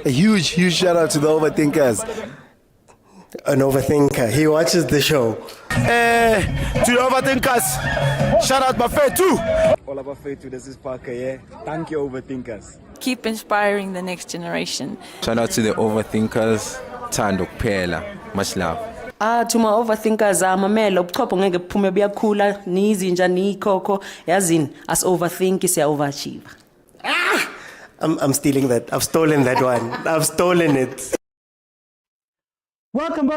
A huge shout out to the overthinkers. An overthinker. He watches the show. To the overthinkers, shout out Bafana. All about Fetu, this is Parker, yeah? Thank you, overthinkers. Keep inspiring the next generation. Shout out to the overthinkers. Thando kuphela. Much love. To my overthinkers, mamela ubuchopho ngeke buphume buyakhula nizinja nikhokho yazini as overthink siya overachieve. I'm stealing that. I've stolen that one. I've stolen it. Welcome,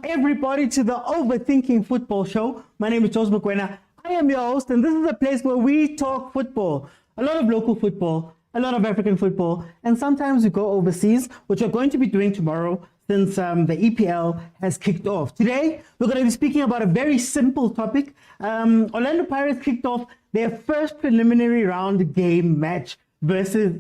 everybody, to the Overthinking Football Show. My name is Mokwena. I am your host, and this is a place where we talk football. A lot of local football, a lot of African football, and sometimes we go overseas, which we're going to be doing tomorrow since the EPL has kicked off. Today, we're going to be speaking about a very simple topic. Orlando Pirates kicked off their first preliminary round game match versus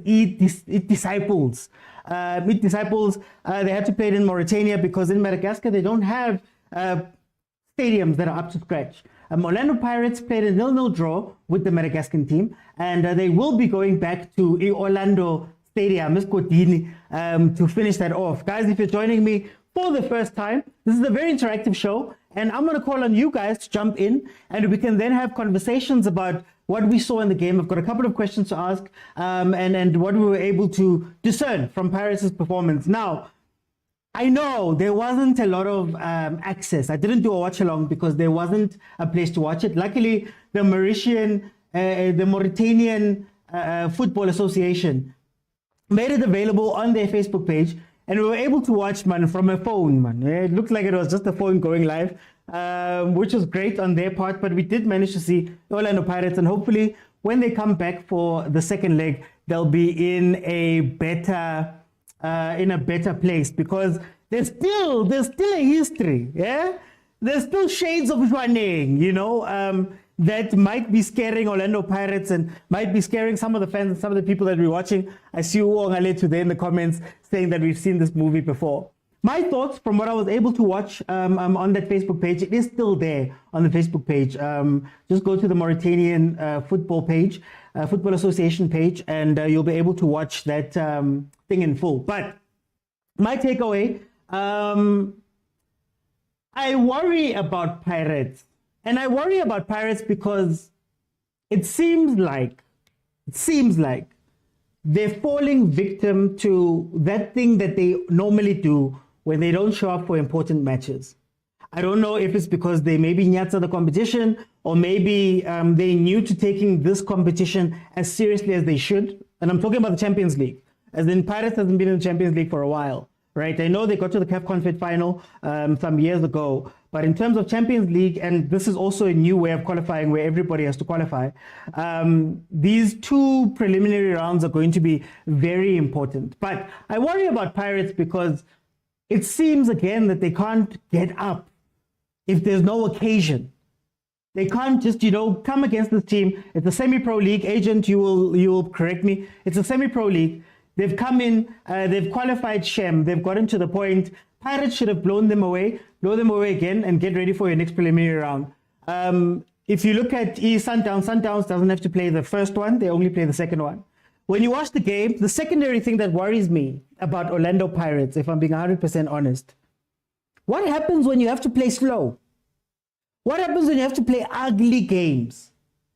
Disciples. Disciples, they had to play it in Mauritania because in Madagascar they don't have stadiums that are up to scratch. Orlando Pirates played a 0-0 draw with the Madagascan team, and they will be going back to Orlando Stadium, to finish that off. Guys, if you're joining me for the first time, this is a very interactive show, and I'm going to call on you guys to jump in, and we can then have conversations about what we saw in the game. I've got a couple of questions to ask, and what we were able to discern from Pirates' performance. Now, I know there wasn't a lot of access. I didn't do a watch-along because there wasn't a place to watch it. Luckily, the Mauritanian Football Association made it available on their Facebook page, and we were able to watch, from a phone, It looked like it was just a phone going live, which was great on their part, but we did manage to see Orlando Pirates, and hopefully when they come back for the second leg, they'll be in a better place, because there's still a history, yeah? There's still shades of tshwane, that might be scaring Orlando Pirates and might be scaring some of the fans and some of the people that we're watching. I see Uongale today in the comments saying that we've seen this movie before. My thoughts from what I was able to watch on that Facebook page, it is still there on the Facebook page. Just go to the Mauritanian football page, Football Association page, and you'll be able to watch that thing in full. But my takeaway, I worry about Pirates. And I worry about Pirates because it seems like they're falling victim to that thing that they normally do when they don't show up for important matches. I don't know if it's because they maybe nyatsa the competition, or maybe they're new to taking this competition as seriously as they should. And I'm talking about the Champions League, as in Pirates hasn't been in the Champions League for a while, right? I know they got to the CAF Confed final some years ago, but in terms of Champions League, and this is also a new way of qualifying where everybody has to qualify, these two preliminary rounds are going to be very important. But I worry about Pirates because it seems again that they can't get up if there's no occasion. They can't just, come against this team. It's a semi-pro league. Agent, you will correct me. It's a semi-pro league. They've come in, they've qualified Shem. They've gotten to the point. Pirates should have blow them away again, and get ready for your next preliminary round. If you look at Sundowns doesn't have to play the first one. They only play the second one. When you watch the game, the secondary thing that worries me about Orlando Pirates, if I'm being 100% honest, what happens when you have to play slow? What happens when you have to play ugly games?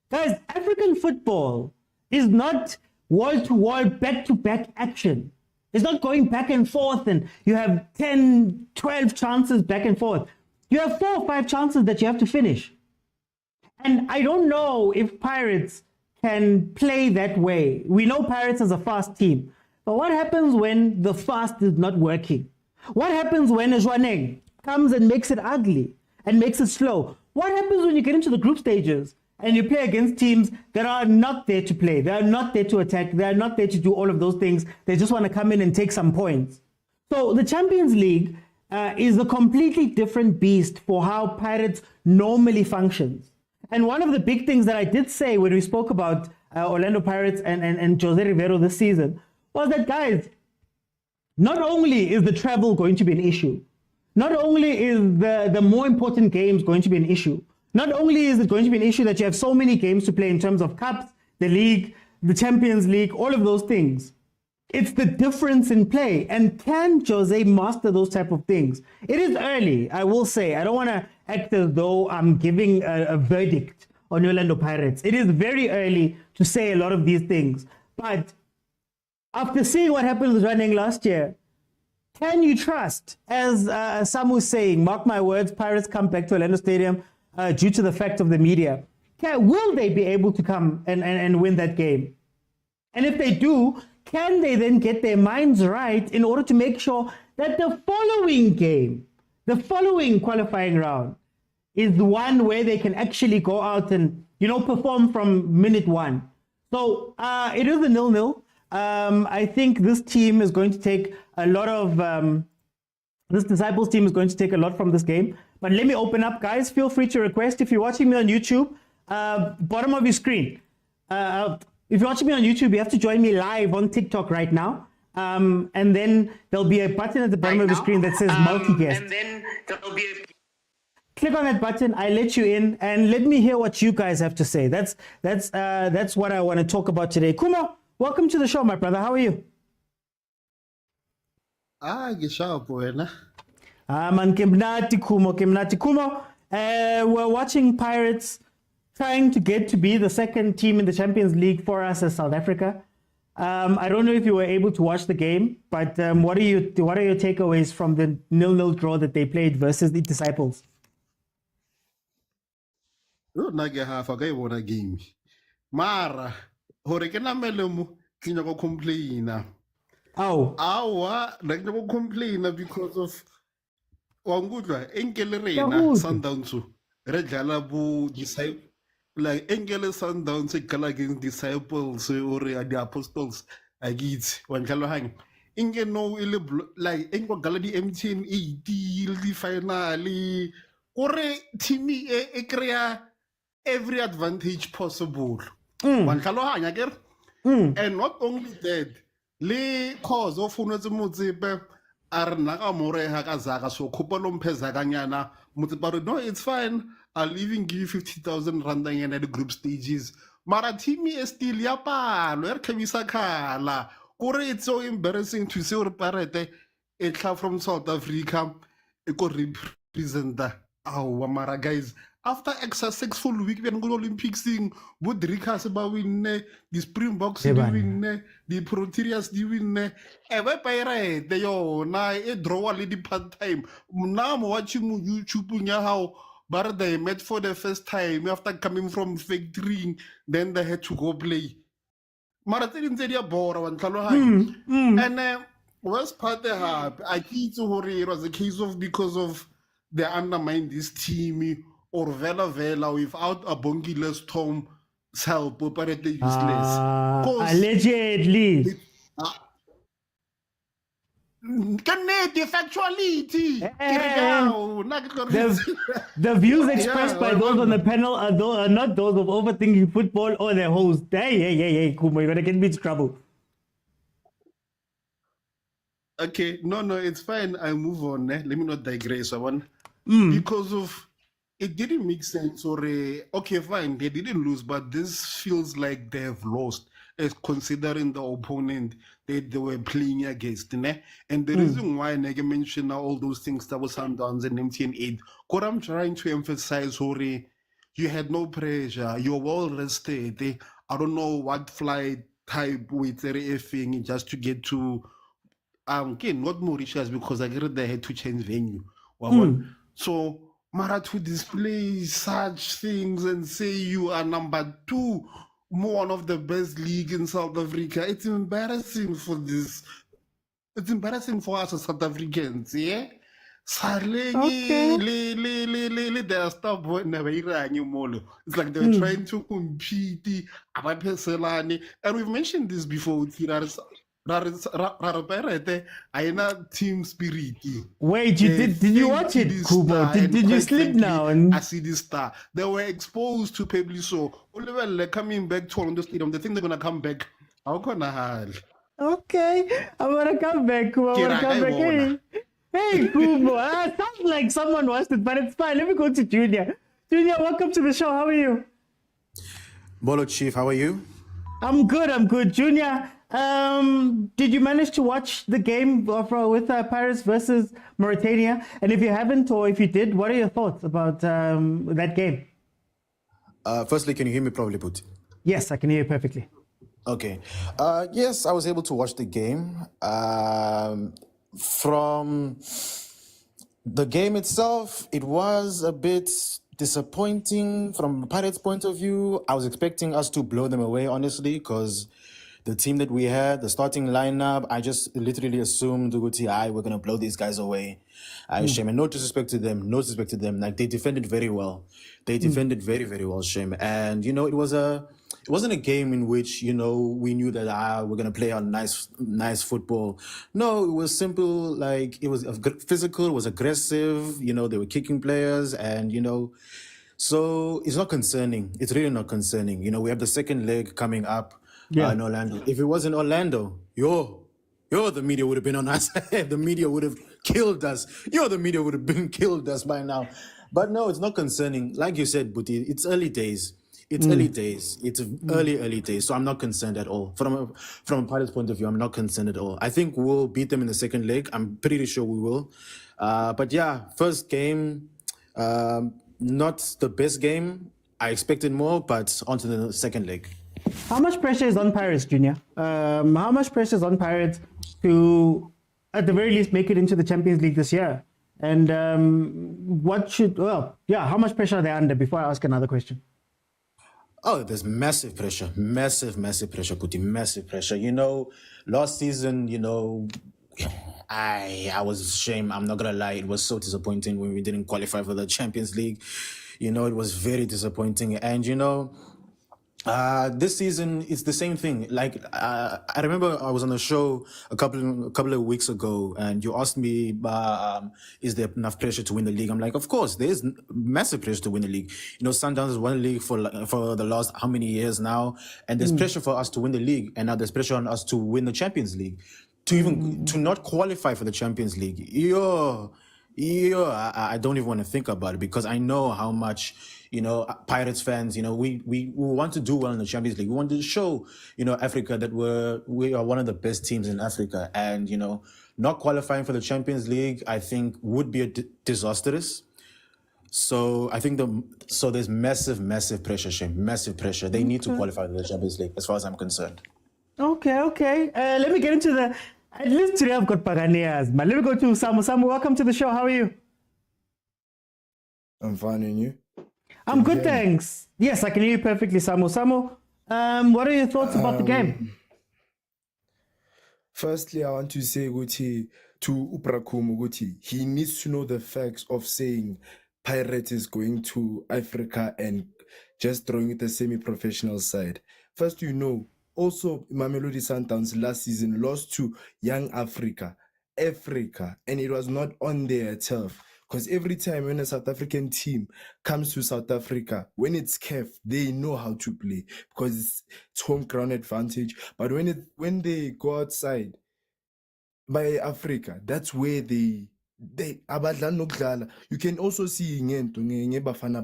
Guys, African football is not wall-to-wall, back-to-back action. It's not going back and forth and you have 10, 12 chances back and forth. You have 4 or 5 chances that you have to finish. And I don't know if Pirates can play that way. We know Pirates is a fast team. But what happens when the fast is not working? What happens when a Tshwane comes and makes it ugly and makes it slow? What happens when you get into the group stages and you play against teams that are not there to play? They are not there to attack. They are not there to do all of those things. They just want to come in and take some points. So the Champions League is a completely different beast for how Pirates normally functions. And one of the big things that I did say when we spoke about Orlando Pirates and Jose Rivero this season was that, guys, not only is the travel going to be an issue, not only is the more important games going to be an issue, not only is it going to be an issue that you have so many games to play in terms of cups, the league, the Champions League, all of those things, It's the difference in play. And can Jose master those type of things? It is early, I will say. I don't want to act as though I'm giving a verdict on Orlando Pirates. It is very early to say a lot of these things. But after seeing what happened with running last year, can you trust, as Sam was saying, mark my words, Pirates come back to Orlando Stadium due to the fact of the media. Will they be able to come and win that game? And if they do, can they then get their minds right in order to make sure that the following game, the following qualifying round, is the one where they can actually go out and, perform from minute one? So it is a 0-0. I think this team is going to take a lot of, this Disciples team is going to take a lot from this game. But let me open up, guys. Feel free to request. If you're watching me on YouTube, bottom of your screen. If you're watching me on YouTube, you have to join me live on TikTok right now. And then there'll be a button at the bottom of the screen that says multi-guest. And then there'll be Click on that button. I let you in, and let me hear what you guys have to say. That's what I want to talk about today. Kumo, welcome to the show, my brother. How are you? Gishapo wena. Man, Kimnati Kumo. We're watching Pirates trying to get to be the second team in the Champions League for us as South Africa. I don't know if you were able to watch the game, but what are your takeaways from the 0-0 draw that they played versus the Disciples? Nage hafa ka ibona game. Mara hore ke na melemo ke nyaka complaina. Oh. Awa, like no complain because of wangudwa enkele rena Sundowns re dlala bu disciple like enkele Sundowns e kala against Disciples or the Apostles agitsi wa dlalo hang inge no ile like enko gala di MTN 80 di finally ore team e crea every advantage possible wa dlalo hang akere and not only that le cause of unetse Motsepe are naga more ha ka zaka so khopolo mpheza kanyana Motsepe no, it's fine, I'll even give you 50,000 rand at the group stages mara team is still ya palo er khabisa khala kore it's so embarrassing to see or Parete e tla from South Africa e ko represent our mara guys. After extra 6 full week, we are going to Olympics thing. But the Rikas about win, the Springboks do win, the Proteas do win. Ever pirate, they yo na a draw a lady part time. Now I'm watching YouTube how but they met for the first time after coming from factory, then they had to go play. Marathon said ya bora and and worst part they have I think it was a case of because of they undermined this team. Or Vela without a bongiles Tom help apparently useless. Allegedly. The factuality. The views expressed by those on the panel are not those of overthinking football or their host. Hey, Kumo, you're gonna get me into trouble. Okay, no, it's fine. I move on. Let me not digress. Because of it didn't make sense or okay fine they didn't lose but this feels like they have lost as considering the opponent they were playing against and the reason why I mention all those things that was Sundowns and MTN 8 what I'm trying to emphasize you had no pressure, you're well rested. I don't know what flight type with effing just to get to okay, not Mauritius because I get they had to change venue. So Mara to display such things and say you are number 2, one of the best league in South Africa. It's embarrassing for this. It's embarrassing for us as South Africans, yeah? Okay. They are stop never. It's like they're trying to compete. And we've mentioned this before. I not team spirit. Wait, did you watch it, Kubo? Did you sleep now? I see this star. They were exposed to Pebble so they're coming back to Orlando Stadium. They think they're gonna come back. How can I hide? Okay, I'm gonna come back, Kubo. Hey, Kubo. Sounds like someone watched it, but it's fine. Let me go to Junior. Junior, welcome to the show. How are you? Bolo Chief, how are you? I'm good. Junior, did you manage to watch the game with Paris versus Mauritania? And if you haven't, or if you did, what are your thoughts about that game? Firstly, can you hear me properly, Put? Yes, I can hear you perfectly. Okay. Yes, I was able to watch the game. From the game itself, it was a bit disappointing from Pirates' point of view. I was expecting us to blow them away, honestly, because the team that we had, the starting lineup, I just literally assumed we're going to blow these guys away. Shame. And no disrespect to them. Like, they defended very well. They defended very, very well, Shame. And, it wasn't a game in which, we knew that we're going to play on nice football. No, it was simple. Like, it was physical, it was aggressive. They were kicking players and, so it's not concerning. It's really not concerning. We have the second leg coming up in Orlando. If it wasn't Orlando, the media would have been on us. The media would have killed us. The media would have been killed us by now. But no, it's not concerning. Like you said, Buti, it's early days. It's early days. It's early days. So I'm not concerned at all. From a Pirates point of view, I'm not concerned at all. I think we'll beat them in the second leg. I'm pretty sure we will. But yeah, first game, not the best game. I expected more, but on to the second leg. How much pressure is on Pirates, Junior? How much pressure is on Pirates to, at the very least, make it into the Champions League this year? And how much pressure are they under before I ask another question? Oh, there's massive pressure, massive pressure, Kuti, massive pressure. Last season, I was ashamed. I'm not gonna lie, it was so disappointing when we didn't qualify for the Champions League. It was very disappointing. And this season it's the same thing. Like I remember I was on a show a couple of weeks ago, and you asked me, is there enough pressure to win the league? I'm like, of course, there's massive pressure to win the league. Sundowns has won the league for the last how many years now, and there's pressure for us to win the league, and now there's pressure on us to win the Champions League, to not qualify for the Champions League. I don't even want to think about it, because I know how much, Pirates fans, we want to do well in the Champions League. We want to show, Africa that we are one of the best teams in Africa. And, not qualifying for the Champions League, I think would be disastrous. So I think there's massive pressure, Shane, massive pressure. They need to qualify for the Champions League, as far as I'm concerned. Okay. Let me get into at least today I've got Paganeas, man. Let me go to Samu. Samu, welcome to the show. How are you? I'm fine, and you? I'm good, thanks. Yes, I can hear you perfectly, Samu. Samu, what are your thoughts about the game? Firstly, I want to say, Guti, to Uprakumu, Guti, he needs to know the facts of saying Pirates is going to Africa and just throwing it the semi-professional side. First, also, Mamelodi Sundowns last season lost to Young Africa, and it was not on their turf. Because every time when a South African team comes to South Africa, when it's CAF, they know how to play because it's home ground advantage. But when they go outside by Africa, that's where they abadlala nokudlala. You can also see bafana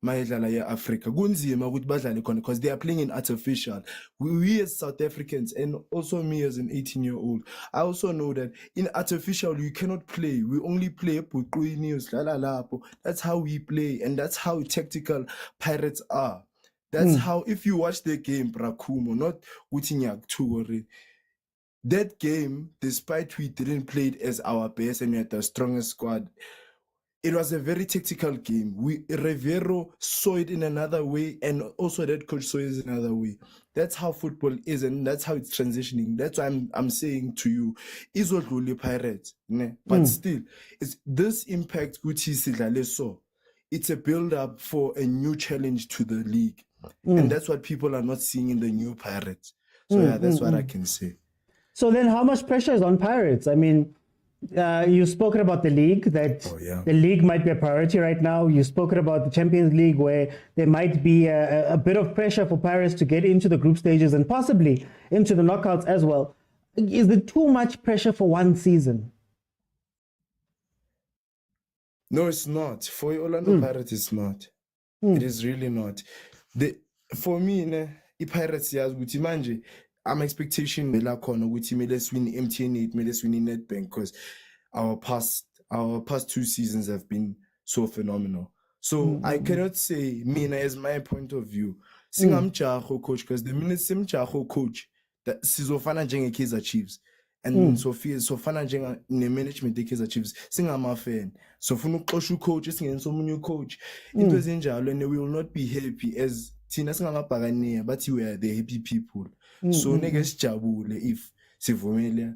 mayidlala ye-Africa kunzima ukuthi badlale khona because they are playing in artificial. We as South Africans, and also me as an 18-year-old, I also know that in artificial you cannot play. We only play that's how we play, and that's how tactical Pirates are. That's how, if you watch the game, Brakumo, not Utinyak Tugori, that game, despite we didn't play it as our best and we had the strongest squad, it was a very tactical game. Rivero saw it in another way, and also that coach saw it in another way. That's how football is, and that's how it's transitioning. That's why I'm saying to you, Izodluli Pirates, but still, it's this impact Guti Sidlale saw. It's a build-up for a new challenge to the league, and that's what people are not seeing in the new Pirates. So that's what I can say. So then, how much pressure is on Pirates? I mean, you've spoken about the league, that the league might be a priority right now. You've spoken about the Champions League, where there might be a bit of pressure for Paris to get into the group stages and possibly into the knockouts as well. Is there too much pressure for one season? No, it's not. For Orlando Pirates, it's not. It is really not. for me, i-Pirates yazi ukuthi manje ama-expectation la khona ukuthi kumele swin MTN8, kumele swin Nedbank, because our past 2 seasons have been so phenomenal. So I cannot say mina as my point of view singamjaho coach, because the minute simjaho coach that sizofana njenge-Kaizer Chiefs and sofana njenga ne-management ye-Kaizer Chiefs singama-fan, sofuna ukuxosha ucoach singenisa omunye ucoach into ezinjalo, and we will not be happy as thina singamabhakaniya bathi we are the happy people. So neke sijabule if sivumela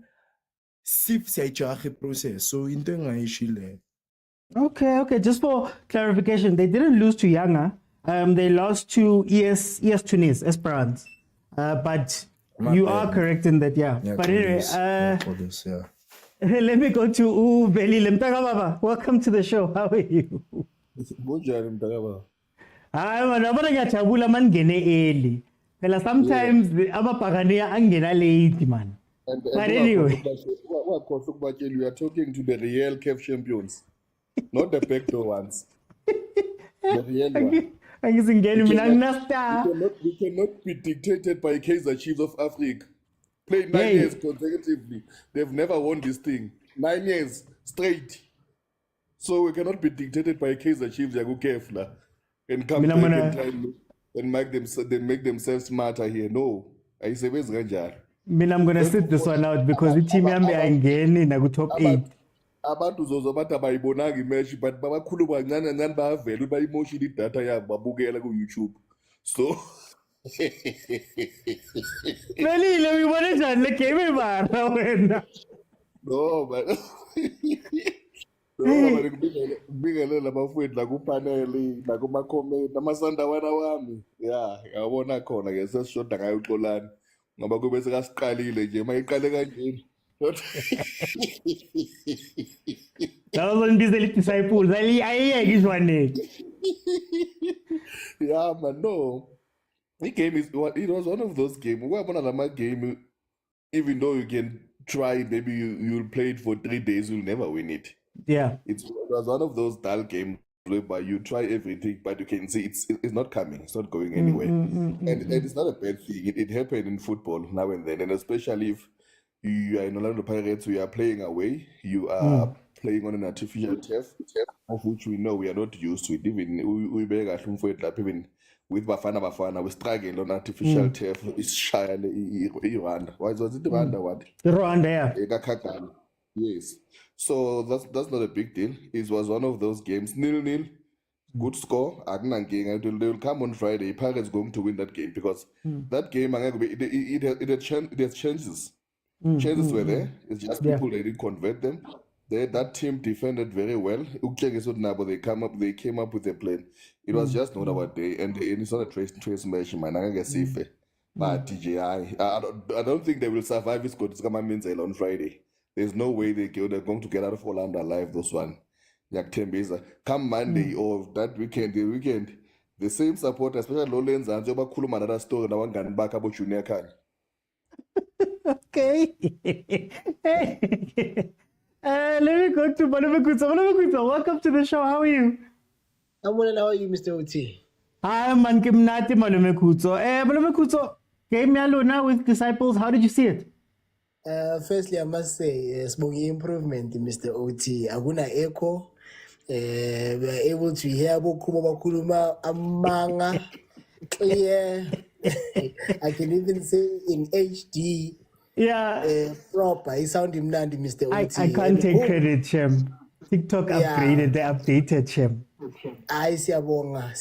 siyayijaha process. So into engayishile. Okay. Just for clarification, they didn't lose to Yanga. They lost to ES Tunis, Esperance. But you are correct in that, yeah. But anyway, let me go to Beli Lemtaga Baba. Welcome to the show. How are you? Sometimes abapagania angena late, man. But anyway, we are talking to the real CAF champions, not the backdoor ones. The real one. We cannot be dictated by Kaizer Chiefs of Africa. Played 9 years consecutively. They've never won this thing. 9 years straight. So we cannot be dictated by Kaizer Chiefs. They go careful and come back and try and make themselves smarter here. No. I say, where's Ganjar? I'm going to sit this one out because the team yambe angeni na ku top 8. Abantu zozobatha bayibonanga imatch but babakhulu bancane kancane bayavela bayimoshile idatha yabo babukela ku YouTube. So Velile uyibona njani le game mara wena? No, but kubingelela labafowethu la ku panel la kuma comment namasandawana wami. Yeah, yabona khona ke sesishoda ngayo uXolani. Ngoba kube sekasiqalile nje mayiqale kanjeni. That was on these disciples. Yeah, man, no. The game it was one of those games. We were on a game, even though you can try, maybe you'll play it for 3 days, you'll never win it. Yeah. It was one of those dull games whereby you try everything, but you can see it's not coming, it's not going anywhere. And it's not a bad thing. It happened in football now and then, and especially if you are in Orlando Pirates, we are playing away, you are playing on an artificial turf, of which we know we are not used to it. Even we beg even with bafana, we struggle on artificial turf. It's shy Rwanda. Why was it Rwanda? What? Rwanda, yeah. Yes. So that's not a big deal. It was one of those games, 0-0, good score. They will come on Friday. Pirates going to win that game because that game it has chances. Chances were there. It's just people they didn't convert them. That team defended very well. They came up with a plan. It was just not our day, and it's not a trace match. But TJI, I don't think they will survive this on Friday. There's no way they're going to get out of Orlando alive. This one, come Monday or that weekend, the same supporters, especially Lowlands and Joba Kulum, another story. Now one can back about Junior Khan. Okay. Let me go to Malumekuto. Welcome to the show. How are you? I'm well. How are you, Mr. OT? I'm Mankimnati Malumekuto. Malumekuto, game now with disciples. How did you see it? Firstly, I must say, smoky improvement, Mr. OT. Aguna echo. We are able to hear Bokumakuluma Amanga clear. I can even say in HD. Yeah. Proper. It sounded Nandi, Mr. OT. I can't take credit, Chem. TikTok upgraded, they updated, Chem. Siyabonga.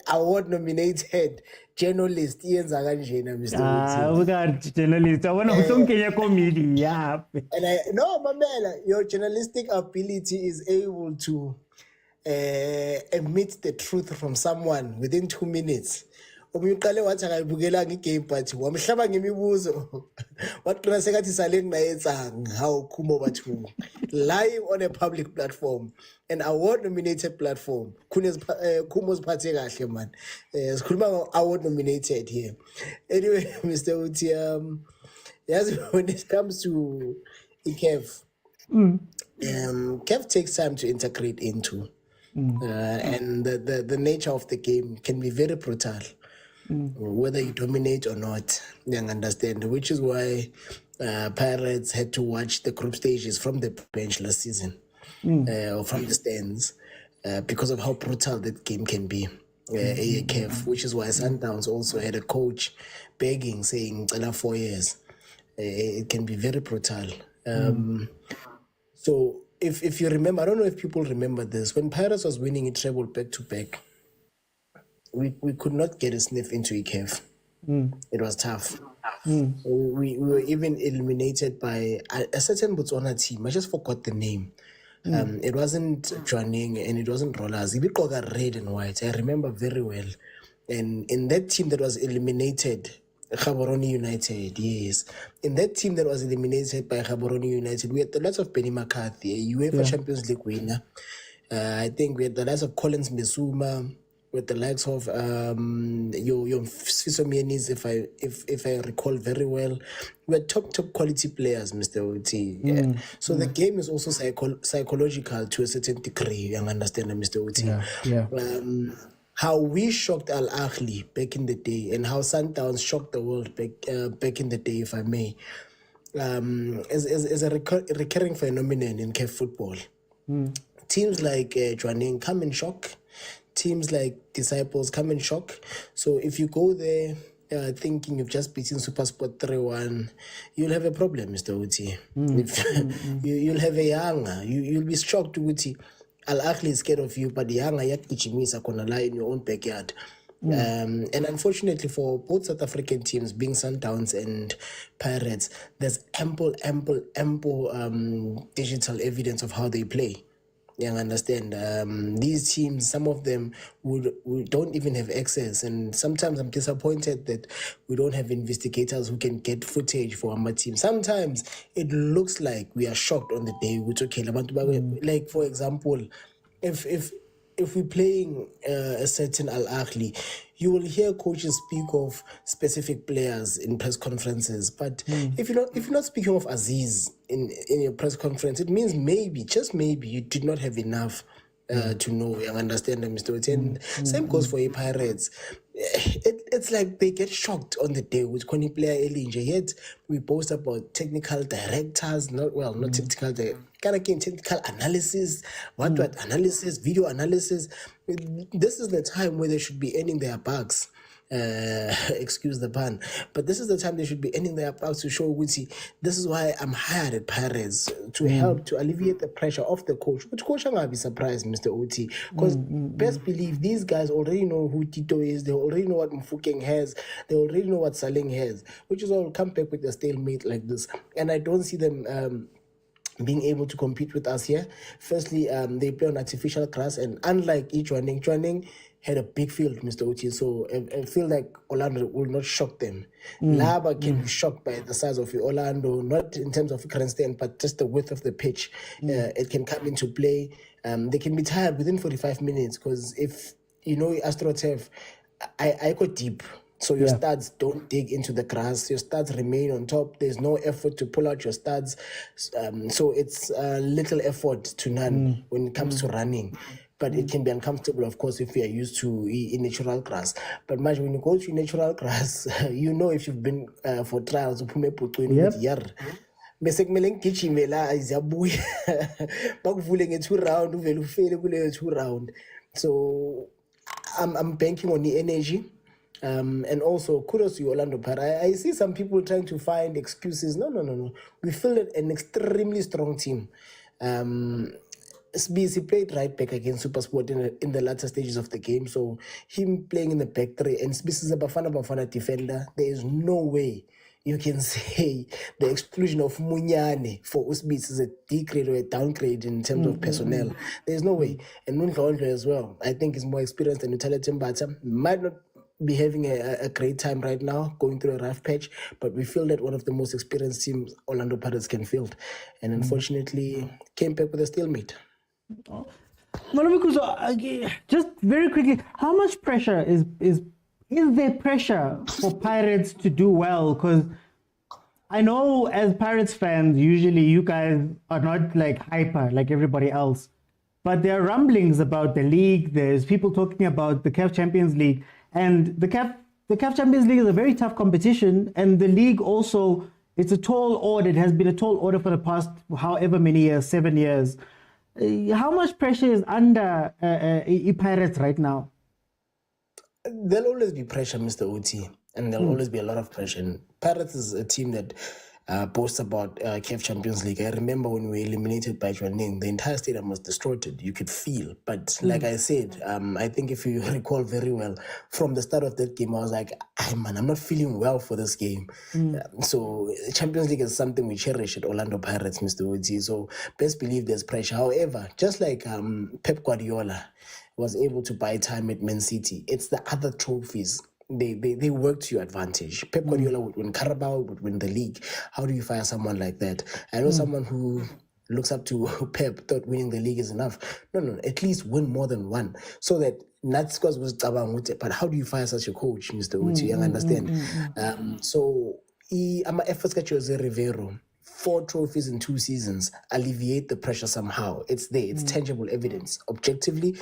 Award nominated journalist Mr. OT. We got journalist. I want to some Kenya comedy. Yeah. And no, Mamela, your journalistic ability is able to emit the truth from someone within 2 minutes. Umqale wathi akayibukela ngegame but wamhlaba ngemibuzo waqina sekathi sale ngayenzanga how khumo bathu lying on a public platform, an award nominated platform. Khumo siphathe kahle man. Sikhuluma award nominated here. Anyway, Mr. Uti, yes, when it comes to CAF, CAF takes time to integrate into. And the nature of the game can be very brutal, whether you dominate or not. You understand, which is why Pirates had to watch the group stages from the bench last season, or from the stands, because of how brutal that game can be. CAF, which is why Sundowns also had a coach begging, saying, 4 years. It can be very brutal. So if you remember, I don't know if people remember this, when Pirates was winning a treble back to back, we could not get a sniff into CAF. It was tough. We were even eliminated by a certain Botswana team. I just forgot the name. It wasn't Tshwane and it wasn't Rollers. It was red and white. I remember very well. And in that team that was eliminated, Gaborone United, yes. In that team that was eliminated by Gaborone United, we had the likes of Benny McCarthy, a UEFA Champions League winner. I think we had the likes of Collins Misuma, with the likes of your Fisomianis, if I recall very well. We had top quality players, Mr. Oti. Yeah. So the game is also psychological to a certain degree. You understand, Mr. Oti. How we shocked Ahly back in the day, and how Sundowns shocked the world back in the day, if I may, is a recurring phenomenon in CAF football. Teams like Jordaan come in shock. Teams like Disciples come in shock. So if you go there thinking you've just beaten Supersport 3-1, you'll have a problem, Mr. Uti. You'll have a younger. You'll be shocked, Uti. Ahly is scared of you, but the younger yakkichimisa gonna lie in your own backyard. And unfortunately for both South African teams, being Sundowns and Pirates, there's ample digital evidence of how they play. You understand? These teams, some of them don't even have access, and sometimes I'm disappointed that we don't have investigators who can get footage for our team. Sometimes it looks like we are shocked on the day. Like, for example, if we're playing a certain Ahly, you will hear coaches speak of specific players in press conferences. But if you're not speaking of Aziz in your press conference, it means maybe, just maybe, you did not have enough to know and understand them, Mr. Oti. And same goes for your Pirates. It's like they get shocked on the day with Connie player Elinja. Yet we boast about technical directors, not technical technical analysis, what analysis, video analysis. This is the time where they should be earning their bucks. Excuse the pun, but this is the time they should be earning their bucks to show Witty. This is why I'm hired at Pirates, to help to alleviate the pressure of the coach. Which coach I'm gonna be surprised, Mr. Oti, because best believe these guys already know who Tito is. They already know what Mfukeng has. They already know what Saleng has. Which is all come back with a stalemate like this, and I don't see them being able to compete with us here. Firstly, they play on artificial grass, and unlike Chwaneng had a big field, Mr. Oti, so I feel like Orlando will not shock them. Laba can be shocked by the size of Orlando, not in terms of current stand, but just the width of the pitch. It can come into play. They can be tired within 45 minutes, because if you know AstroTurf, I go deep. So your studs don't dig into the grass. Your studs remain on top. There's no effort to pull out your studs. So it's little effort to none when it comes to running. But it can be uncomfortable, of course, if you are used to natural grass. But much when you go to natural grass, you know if you've been for trials, bese kumele ngigijime la iziyabuya bakuvule nge2 round uvele ufele kuleyo 2 round. So I'm banking on the energy. And also kudos to Orlando Pirates. I see some people trying to find excuses. No. We feel an extremely strong team. SBC played right back against Supersport in the latter stages of the game. So him playing in the back three, and SBC is a bafana defender. There is no way you can say the exclusion of Munyane for Usbis is a degrade or a downgrade in terms of personnel. There's no way. And Nunka as well, I think is more experienced than Nutella Timbata. Might not be having a great time right now, going through a rough patch, but we feel that one of the most experienced teams Orlando Pirates can field. And unfortunately, came back with a stalemate. Just very quickly, how much pressure is there pressure for Pirates to do well? Because I know as Pirates fans, usually you guys are not like hyper like everybody else. but there are rumblings about the league. There's people talking about the CAF Champions League, and the CAF Champions League is a very tough competition, and the league also, it's a tall order. It has been a tall order for the past however many years, 7 years. How much pressure is under Pirates right now? There'll always be pressure, Mr. OT, and there'll always be a lot of pressure. And Pirates is a team that boasts about CAF Champions League. I remember when we were eliminated by Jordaan, the entire stadium was distorted. You could feel. But like I said, I think if you recall very well, from the start of that game, I was like, man, I'm not feeling well for this game. So Champions League is something we cherish at Orlando Pirates, Mr. OT. So best believe there's pressure. However, just like Pep Guardiola was able to buy time at Man City, it's the other trophies. They work to your advantage. Pep Guardiola would win Carabao, would win the league. How do you fire someone like that? I know someone who looks up to Pep thought winning the league is enough. No, at least win more than one. So that not because was but how do you fire such a coach, Mr. Uchi? You understand? So I'm a efforts catch Jose Rivero. 4 trophies in 2 seasons alleviate the pressure somehow. It's there. It's tangible evidence. Objectively,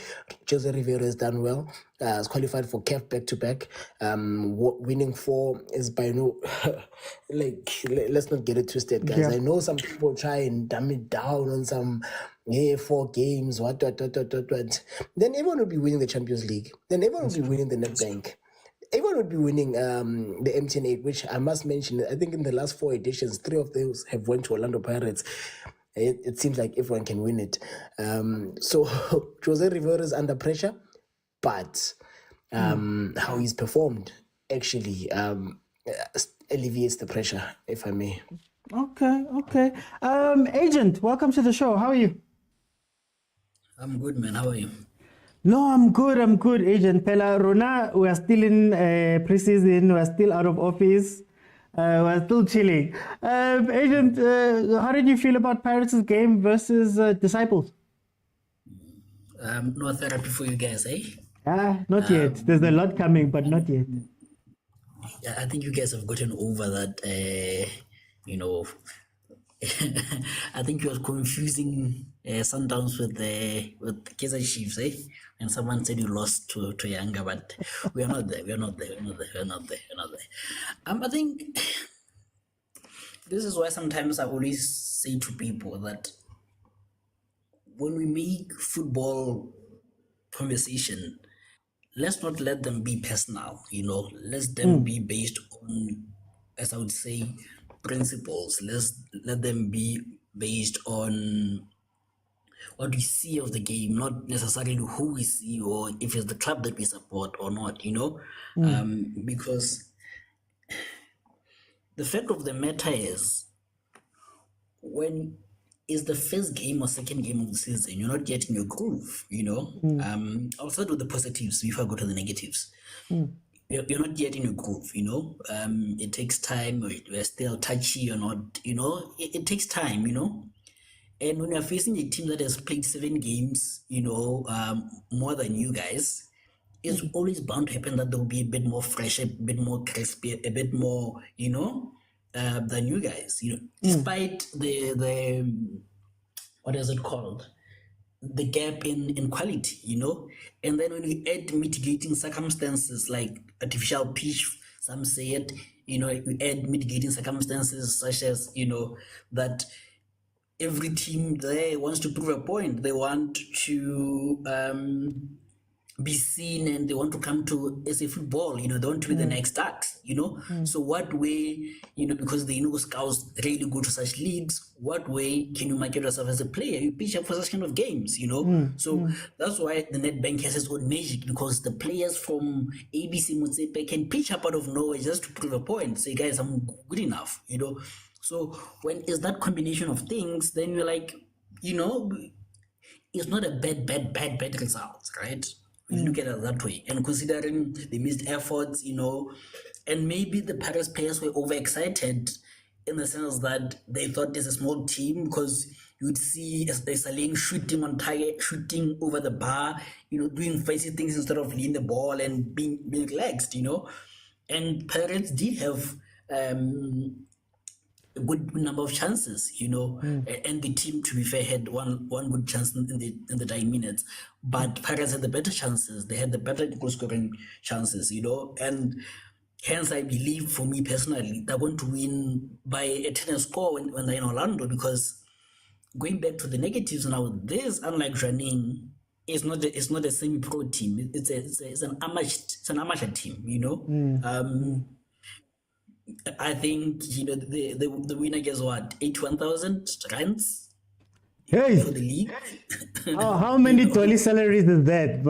Jose Rivero has done well. Has qualified for CAF back-to-back. Winning 4 is by no... let's not get it twisted, guys. I know some people try and dumb it down on some 4 games, what. Then everyone will be winning the Champions League. Then everyone will be winning the Nedbank. Everyone would be winning the MTN8, which I must mention, I think in the last 4 editions, 3 of those have went to Orlando Pirates. It seems like everyone can win it. So Jose Rivera is under pressure, but how he's performed actually alleviates the pressure, if I may. Okay. Agent, welcome to the show. How are you? I'm good, man. How are you? No, I'm good, Agent Pella. Rona, we are still in pre-season, we are still out of office, we are still chilling. Agent, how did you feel about Pirates' game versus Disciples? No therapy for you guys, eh? Not yet. There's a lot coming, but not yet. Yeah, I think you guys have gotten over that, I think you are confusing Sundowns with Kaizer Chiefs, eh? And someone said you lost to Younger, but we are not there. I think this is why sometimes I always say to people that when we make football conversation, let's not let them be personal, let them be based on, as I would say, principles. Let's let them be based on what we see of the game, not necessarily who we see or if it's the club that we support or not, because the fact of the matter is, when is the first game or second game of the season, you're not getting your groove, I'll start with the positives before I go to the negatives. You're not getting a groove, it takes time, we're still touchy or not, it takes time, and when you're facing a team that has played 7 games, more than you guys, it's always bound to happen that there'll be a bit more fresh, a bit more crispy, a bit more, than you guys, despite the what is it called? The gap in quality, and then when you add mitigating circumstances like artificial pitch, some say it, you add mitigating circumstances such as, that every team there wants to prove a point. They want to be seen and they want to come to SA football, they want to be the next Ducks, So what way, because they know scouts really go to such leagues, what way can you market yourself as a player? You pitch up for such kind of games, So that's why the Nedbank has its own magic, because the players from ABC Motsepe can pitch up out of nowhere just to prove a point. Say, guys, I'm good enough, So when it's that combination of things, then you're like, it's not a bad result, right? You look at it that way, and considering the missed efforts, and maybe the Paris players were overexcited in the sense that they thought there's a small team, because you'd see Saleng shooting on target, shooting over the bar, doing fancy things instead of leading the ball and being relaxed, And Pirates did have a good number of chances, you know, and the team, to be fair, had one good chance in the dying minutes, but Pirates had the better chances. They had the better goal scoring chances, you know, and hence I believe, for me personally, they're going to win by a 10 score when they're in Orlando, because going back to the negatives now, this, unlike running, it's not a semi-pro team. It's an amateur team, you know. I think, you know, the winner gets what, 81,000 rands Hey, for the league. how many dolly salaries is that?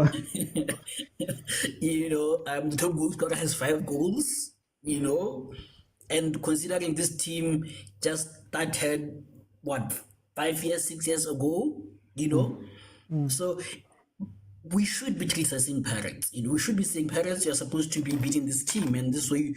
You know, the top goal scorer has 5 goals, you know, and considering this team just started, what, 5 years, 6 years ago, you know, so we should be criticizing Pirates. You know, we should be saying, Pirates, you're supposed to be beating this team, and this way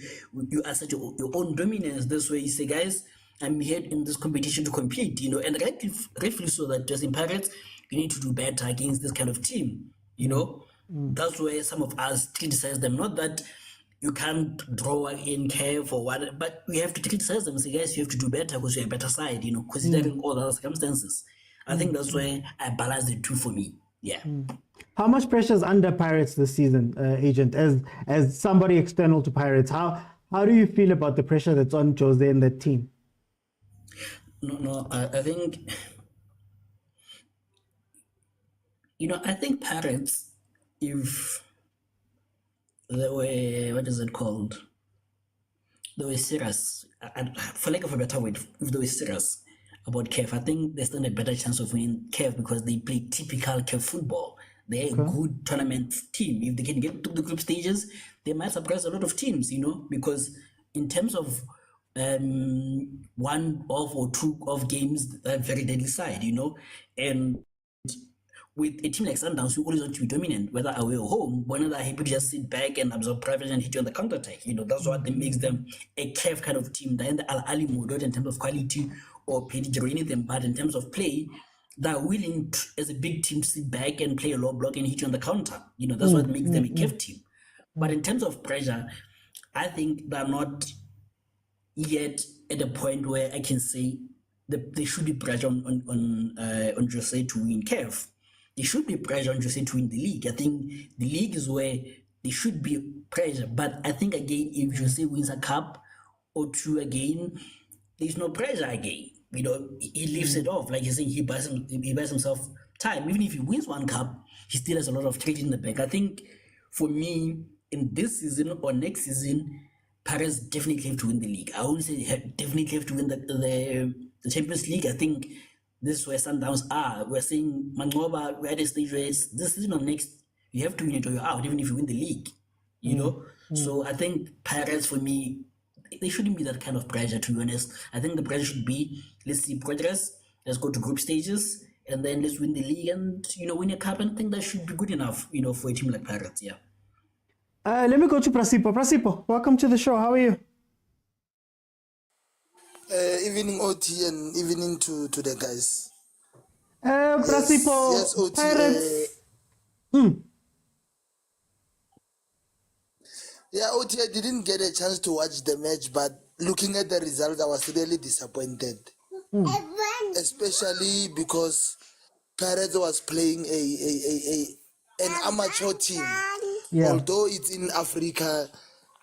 you assert your own dominance. This way you say, guys, I'm here in this competition to compete, you know, and rightfully so, that just in Pirates, you need to do better against this kind of team, you know. That's where some of us criticize them. Not that you can't draw in CAF or what, but we have to criticize them and say, guys, you have to do better because you're a better side, you know, considering all the other circumstances. I think that's where I balance the two for me. Yeah. How much pressure is under Pirates this season, Agent? As somebody external to Pirates, how do you feel about the pressure that's on Jose and that team? No, I think, you know, I think Pirates, if they were, what is it called? They were serious, for lack of a better word, if they were serious about CAF, I think they stand a better chance of winning CAF because they play typical CAF football. They're a good tournament team. If they can get to the group stages, they might surprise a lot of teams, you know, because in terms of one off or two off games, they're a very deadly side, you know, and with a team like Sundowns, we always want to be dominant, whether away or home. One of the happy to just sit back and absorb pressure and hit you on the counter attack. You know, that's what makes them a CAF kind of team. They're in the Ahly mode, not in terms of quality or pedigree or anything, but in terms of play, they're willing to, as a big team, to sit back and play a low block and hit you on the counter. You know, that's what makes them a CAF team. But in terms of pressure, I think they're not yet at a point where I can say that there should be pressure on Jose to win CAF. There should be pressure on Jose to win the league. I think the league is where there should be pressure. But I think, again, if Jose wins a cup or two again, there's no pressure again. You know, he leaves it off. Like you're saying, he buys himself time. Even if he wins one cup, he still has a lot of trade in the bank. I think, for me, in this season or next season, Paris definitely have to win the league. I won't say definitely have to win the Champions League. I think this is where Sundowns are. We're saying, Mangoba, we're at a stage where this season or next, you have to win it or you're out, even if you win the league. You know? So I think Pirates, for me, they shouldn't be that kind of pressure, to be honest. I think the pressure should be, let's see progress, let's go to group stages, and then let's win the league and, you know, win a cup. And I think that should be good enough, you know, for a team like Pirates, yeah. Let me go to Prasipo. Prasipo, welcome to the show. How are you? Evening OT and evening to the guys. Prasipo, yes, OT. Pirates. Yeah, OT, I didn't get a chance to watch the match, but looking at the result, I was really disappointed. Especially because Pirates was playing an amateur team. Yeah. Although it's in Africa,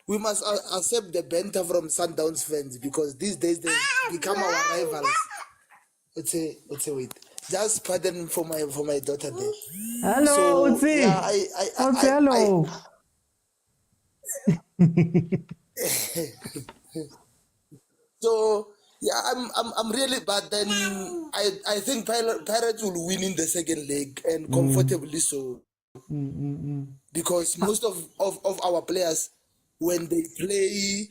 we must accept the banter from Sundowns fans because these days they become our rivals. Wait. Just pardon for my daughter there. Hello, so, Utsi. Yeah, hello. So yeah, I'm really bad. Then I think Pirates will win in the second leg and comfortably so. Because most of our players, when they play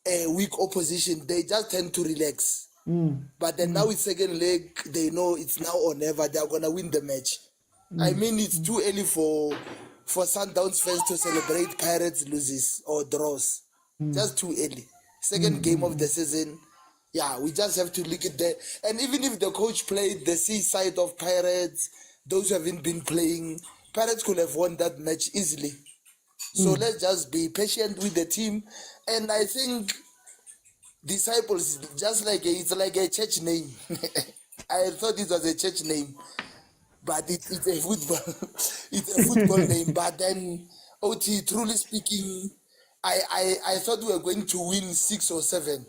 a weak opposition, they just tend to relax. But then now it's second leg, they know it's now or never. They are gonna win the match. I mean, it's too early for Sundowns fans to celebrate Pirates loses or draws. Just too early. Second game of the season. Yeah, we just have to look at that. And even if the coach played the seaside of Pirates, those who haven't been playing, Pirates could have won that match easily. So let's just be patient with the team. And I think Disciples, just like it's like a church name. I thought it was a church name, but it's a football. It's a football name. But then, OT, truly speaking, I thought we were going to win 6 or 7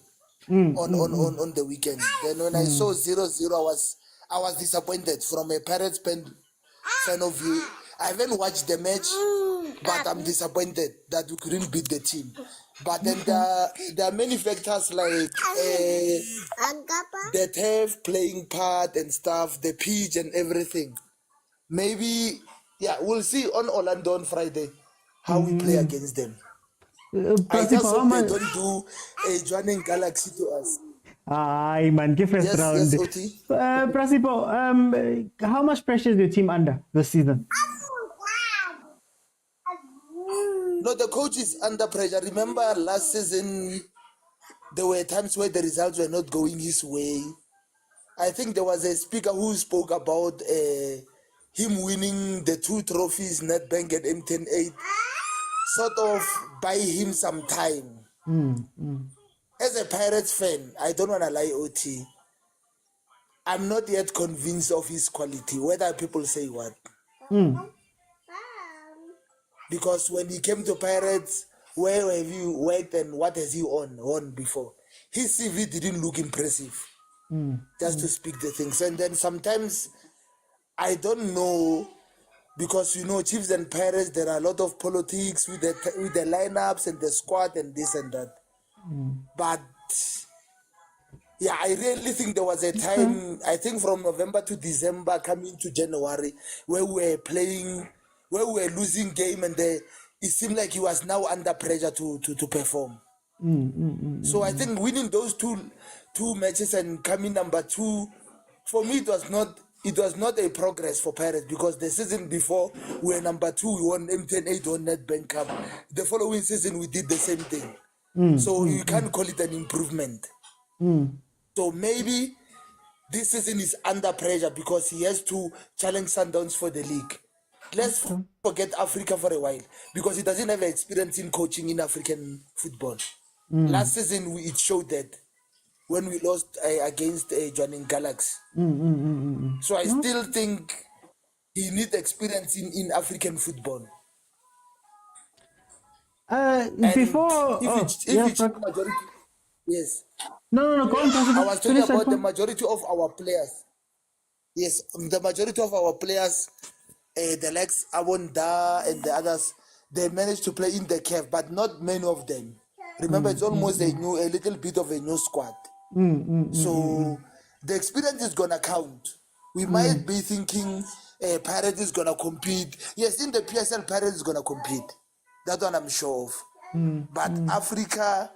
on the weekend. Then when I saw 0-0, I was disappointed from a Pirates fan of view. I haven't watched the match, but I'm disappointed that we couldn't beat the team. But then there are many factors like the turf playing part and stuff, the pitch and everything. Maybe, yeah, we'll see on Orlando on Friday how we play against them. I just hope they don't do a joining Galaxy to us. Aye, man, give first round. Yes, OT. Prasipo, how much pressure is your team under this season? No, the coach is under pressure. Remember last season, there were times where the results were not going his way. I think there was a speaker who spoke about him winning the 2 trophies, Nedbank and M108, sort of buy him some time. As a Pirates fan, I don't want to lie, OT. I'm not yet convinced of his quality, whether people say what. Because when he came to Pirates, where have you worked and what has he won before? His CV didn't look impressive, just to speak the things. And then sometimes, I don't know, because you know, Chiefs and Pirates, there are a lot of politics with the lineups and the squad and this and that. But yeah, I really think there was a time, I think from November to December, coming to January, where we were playing, where we were losing game, and it seemed like he was now under pressure to perform. So I think winning those two matches and coming number 2, for me it was not a progress for Pirates, because the season before we were number 2, we won M108, won Nedbank Cup. The following season we did the same thing. So you can't call it an improvement. So maybe this season is under pressure because he has to challenge Sundowns for the league. Let's forget Africa for a while, because he doesn't have experience in coaching in African football. Last season it showed that when we lost against Jordaan Galaxy. So I still think he needs experience in African football. Before Majority, yes. No, go on, President. I was talking about the majority of our players. Yes, the majority of our players, the likes Awonda and the others, they managed to play in the CAF, but not many of them. Remember, it's almost a little bit of a new squad. So the experience is gonna count. We might be thinking Pirates is gonna compete. Yes, in the PSL, Pirates is gonna compete. That one I'm sure of. But Africa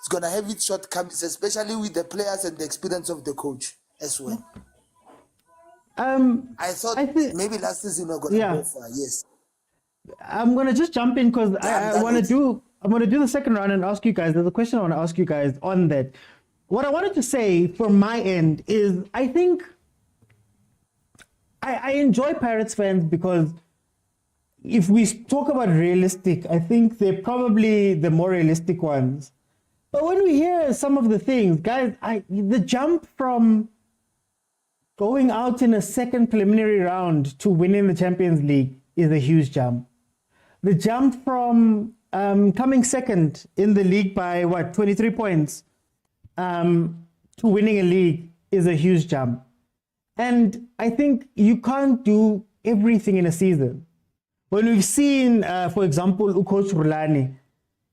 is going to have its shortcomings, especially with the players and the experience of the coach as well. I thought maybe last season we were going to go far, yes. I'm going to just jump in because I want to do the second round and ask you guys. There's a question I want to ask you guys on that. What I wanted to say from my end is I think I enjoy Pirates fans because if we talk about realistic, I think they're probably the more realistic ones. But when we hear some of the things, guys, the jump from going out in a second preliminary round to winning the Champions League is a huge jump. The jump from coming second in the league by 23 points to winning a league is a huge jump. And I think you can't do everything in a season. When we've seen, for example, Coach Rulani,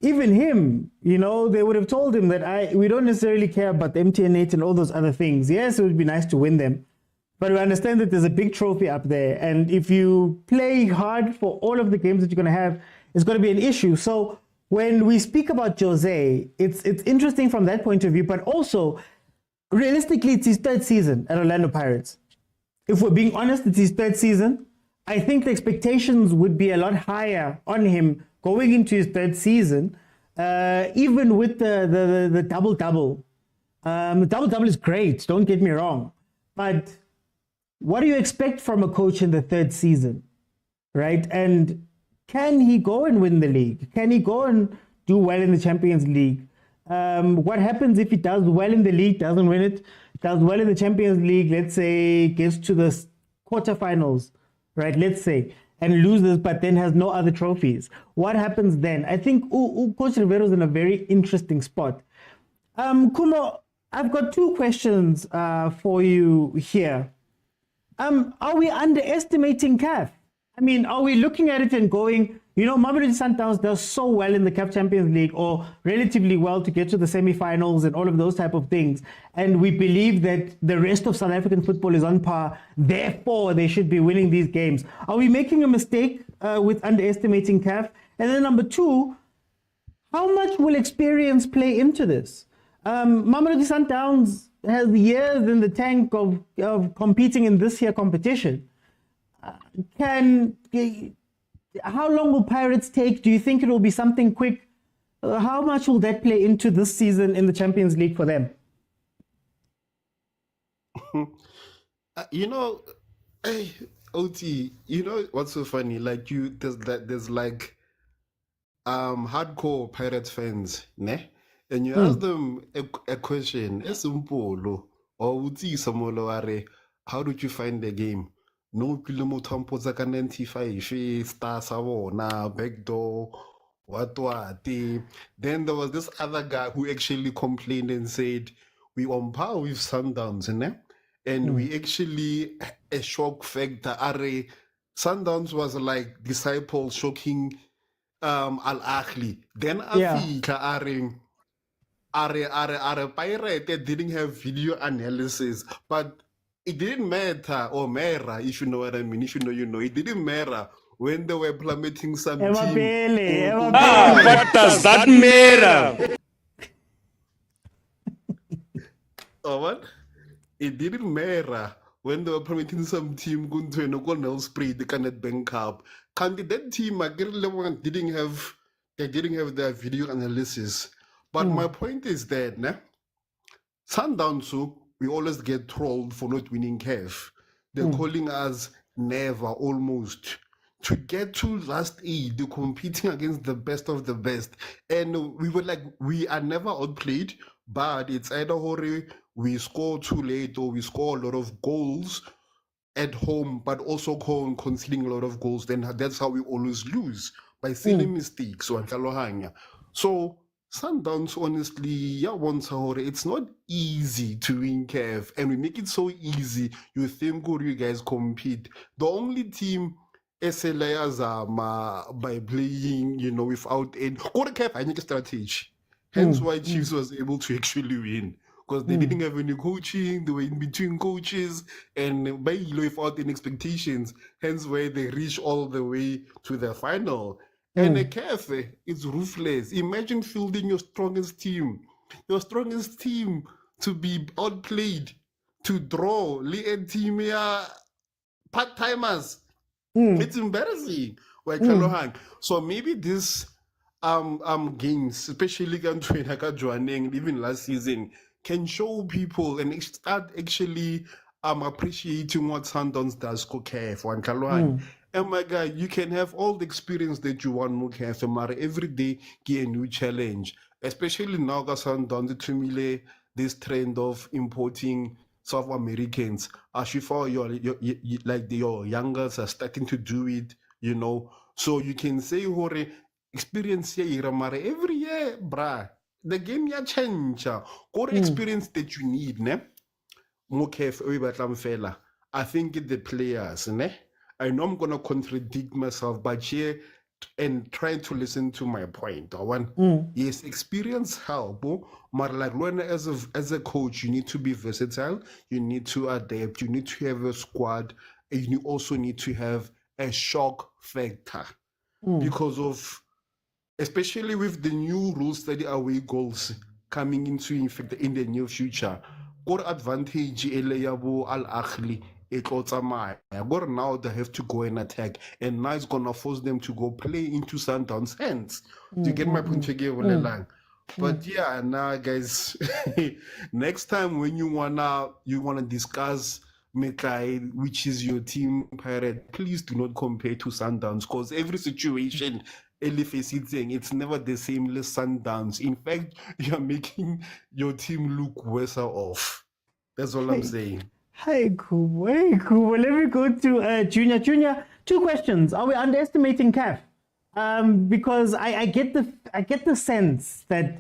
even him, you know, they would have told him that we don't necessarily care about the MTN8 and all those other things. Yes, it would be nice to win them, but we understand that there's a big trophy up there. And if you play hard for all of the games that you're going to have, it's going to be an issue. So when we speak about Jose, it's interesting from that point of view, but also realistically, it's his 3rd season at Orlando Pirates. If we're being honest, it's his 3rd season. I think the expectations would be a lot higher on him going into his 3rd season, even with the double-double. The double-double is great, don't get me wrong. But what do you expect from a coach in the 3rd season, right? And can he go and win the league? Can he go and do well in the Champions League? What happens if it does well in the league, doesn't win it, does well in the Champions League, let's say gets to the quarterfinals, right? Let's say, and loses, but then has no other trophies. What happens then? I think Coach Rivero's in a very interesting spot. Kumo, I've got two questions for you here. Are we underestimating CAF? I mean, are we looking at it and going, you know, Mamelodi Sundowns does so well in the CAF Champions League, or relatively well to get to the semi-finals and all of those type of things, and we believe that the rest of South African football is on par, therefore they should be winning these games. Are we making a mistake with underestimating CAF? And then number two, how much will experience play into this? Mamelodi Sundowns has years in the tank of competing in this year competition. How long will Pirates take? Do you think it will be something quick? How much will that play into this season in the Champions League for them? You know, hey, OT, you know what's so funny? Like there's like hardcore Pirates fans, ne? And you ask them a question, it's simple, or uti samolo, how did you find the game? No kilometer ka 95 star savona backdoor what. Then there was this other guy who actually complained and said we on par with Sundowns, and we actually a shock factor. Sundowns was like disciples shocking Al Ahly. Then are pirate didn't have video analysis, but it didn't matter, or matter, if you know what I mean. If you know, you know. It didn't matter when they were plummeting some team. What does that matter? Oh, what? It didn't matter when they were plummeting some team going to a no spray the Nedbank Cup. That team didn't have their video analysis. But my point is that Sundowns, we always get trolled for not winning CAF. They're calling us never, almost. To get to last 8, they're competing against the best of the best. And we were like, we are never outplayed, but it's either we score too late or we score a lot of goals at home, but also conceding a lot of goals. Then that's how we always lose, by silly mistakes. So Sundowns, honestly, it's not easy to win CAF, and we make it so easy. You think you guys compete. The only team SLA by playing, you know, without any CAF, I think strategy. Hence why Chiefs was able to actually win, because they didn't have any coaching. They were in between coaches, and by without any expectations. Hence why they reached all the way to the final. And a CAF, it's ruthless. Imagine fielding your strongest team to be outplayed, to draw, lead team part-timers. It's embarrassing. So maybe this games, especially even last season, can show people and start actually appreciating what Sundowns does for CAF. And my guy, you can have all the experience that you want, but every day get a new challenge. Especially now, Sundowns to this trend of importing South Americans. As you for your youngers are starting to do it, you know. So you can say, experience here, every year, bruh. The game ya change. Core experience that you need, ne? I think it's the players, ne? I know I'm gonna contradict myself, but here and trying to listen to my point. Yes, experience help, but like when as a coach, you need to be versatile, you need to adapt, you need to have a squad, and you also need to have a shock factor because of, especially with the new rules that the away goals coming into effect in the near future. Core advantage Al Ahly. Now they have to go and attack, and now it's gonna force them to go play into Sundowns' hands. Do you get my point again? But yeah, now guys, next time when you wanna discuss Mekai, which is your team Pirate, please do not compare to Sundowns, because every situation it's never the same as Sundowns. In fact, you're making your team look worse off. That's all I'm saying. Hey, Kubo. Hey, Kubo. Let me go to Junior. Junior, two questions. Are we underestimating CAF? Because I get the sense that,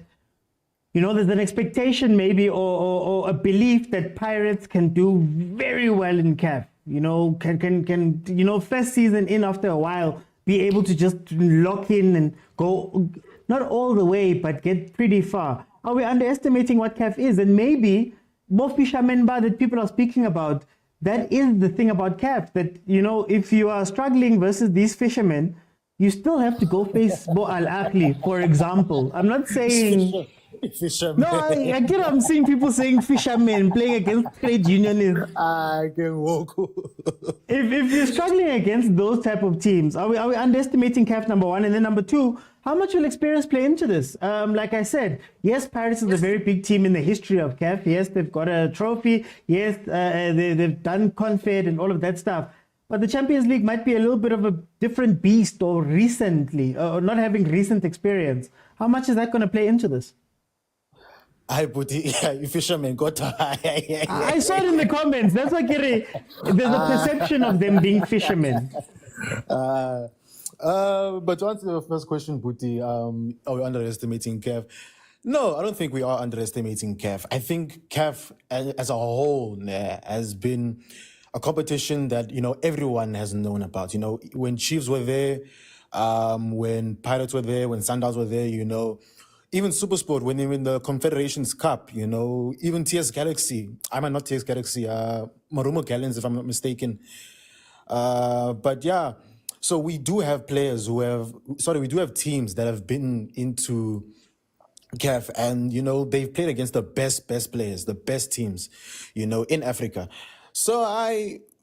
you know, there's an expectation maybe or a belief that Pirates can do very well in CAF. You know, can you know, first season in after a while be able to just lock in and go not all the way but get pretty far. Are we underestimating what CAF is? And maybe more fishermen bar that people are speaking about, that is the thing about CAF, that, you know, if you are struggling versus these fishermen, you still have to go face Bo Al Ahly, for example. I'm not saying fishermen. No, I get I'm seeing people saying fishermen playing against trade unionists. I can walk. If you're struggling against those type of teams, are we underestimating CAF, number one? And then number two, how much will experience play into this? Like I said, yes, Pirates is a very big team in the history of CAF. Yes, they've got a trophy. Yes, they've done Confed and all of that stuff. But the Champions League might be a little bit of a different beast or recently, or not having recent experience. How much is that going to play into this? I put it, fishermen got I saw it in the comments. That's why there's a perception of them being fishermen. But to answer your first question, Buti, are we underestimating CAF? No, I don't think we are underestimating CAF. I think CAF as a whole has been a competition that, you know, everyone has known about. You know, when Chiefs were there, when Pirates were there, when Sundowns were there, you know, even Supersport, when they win the Confederations Cup, you know, even TS Galaxy, not TS Galaxy, Marumo Gallants, if I'm not mistaken. But yeah, so we do have players we do have teams that have been into CAF, and, you know, they've played against the best players, the best teams, you know, in Africa. So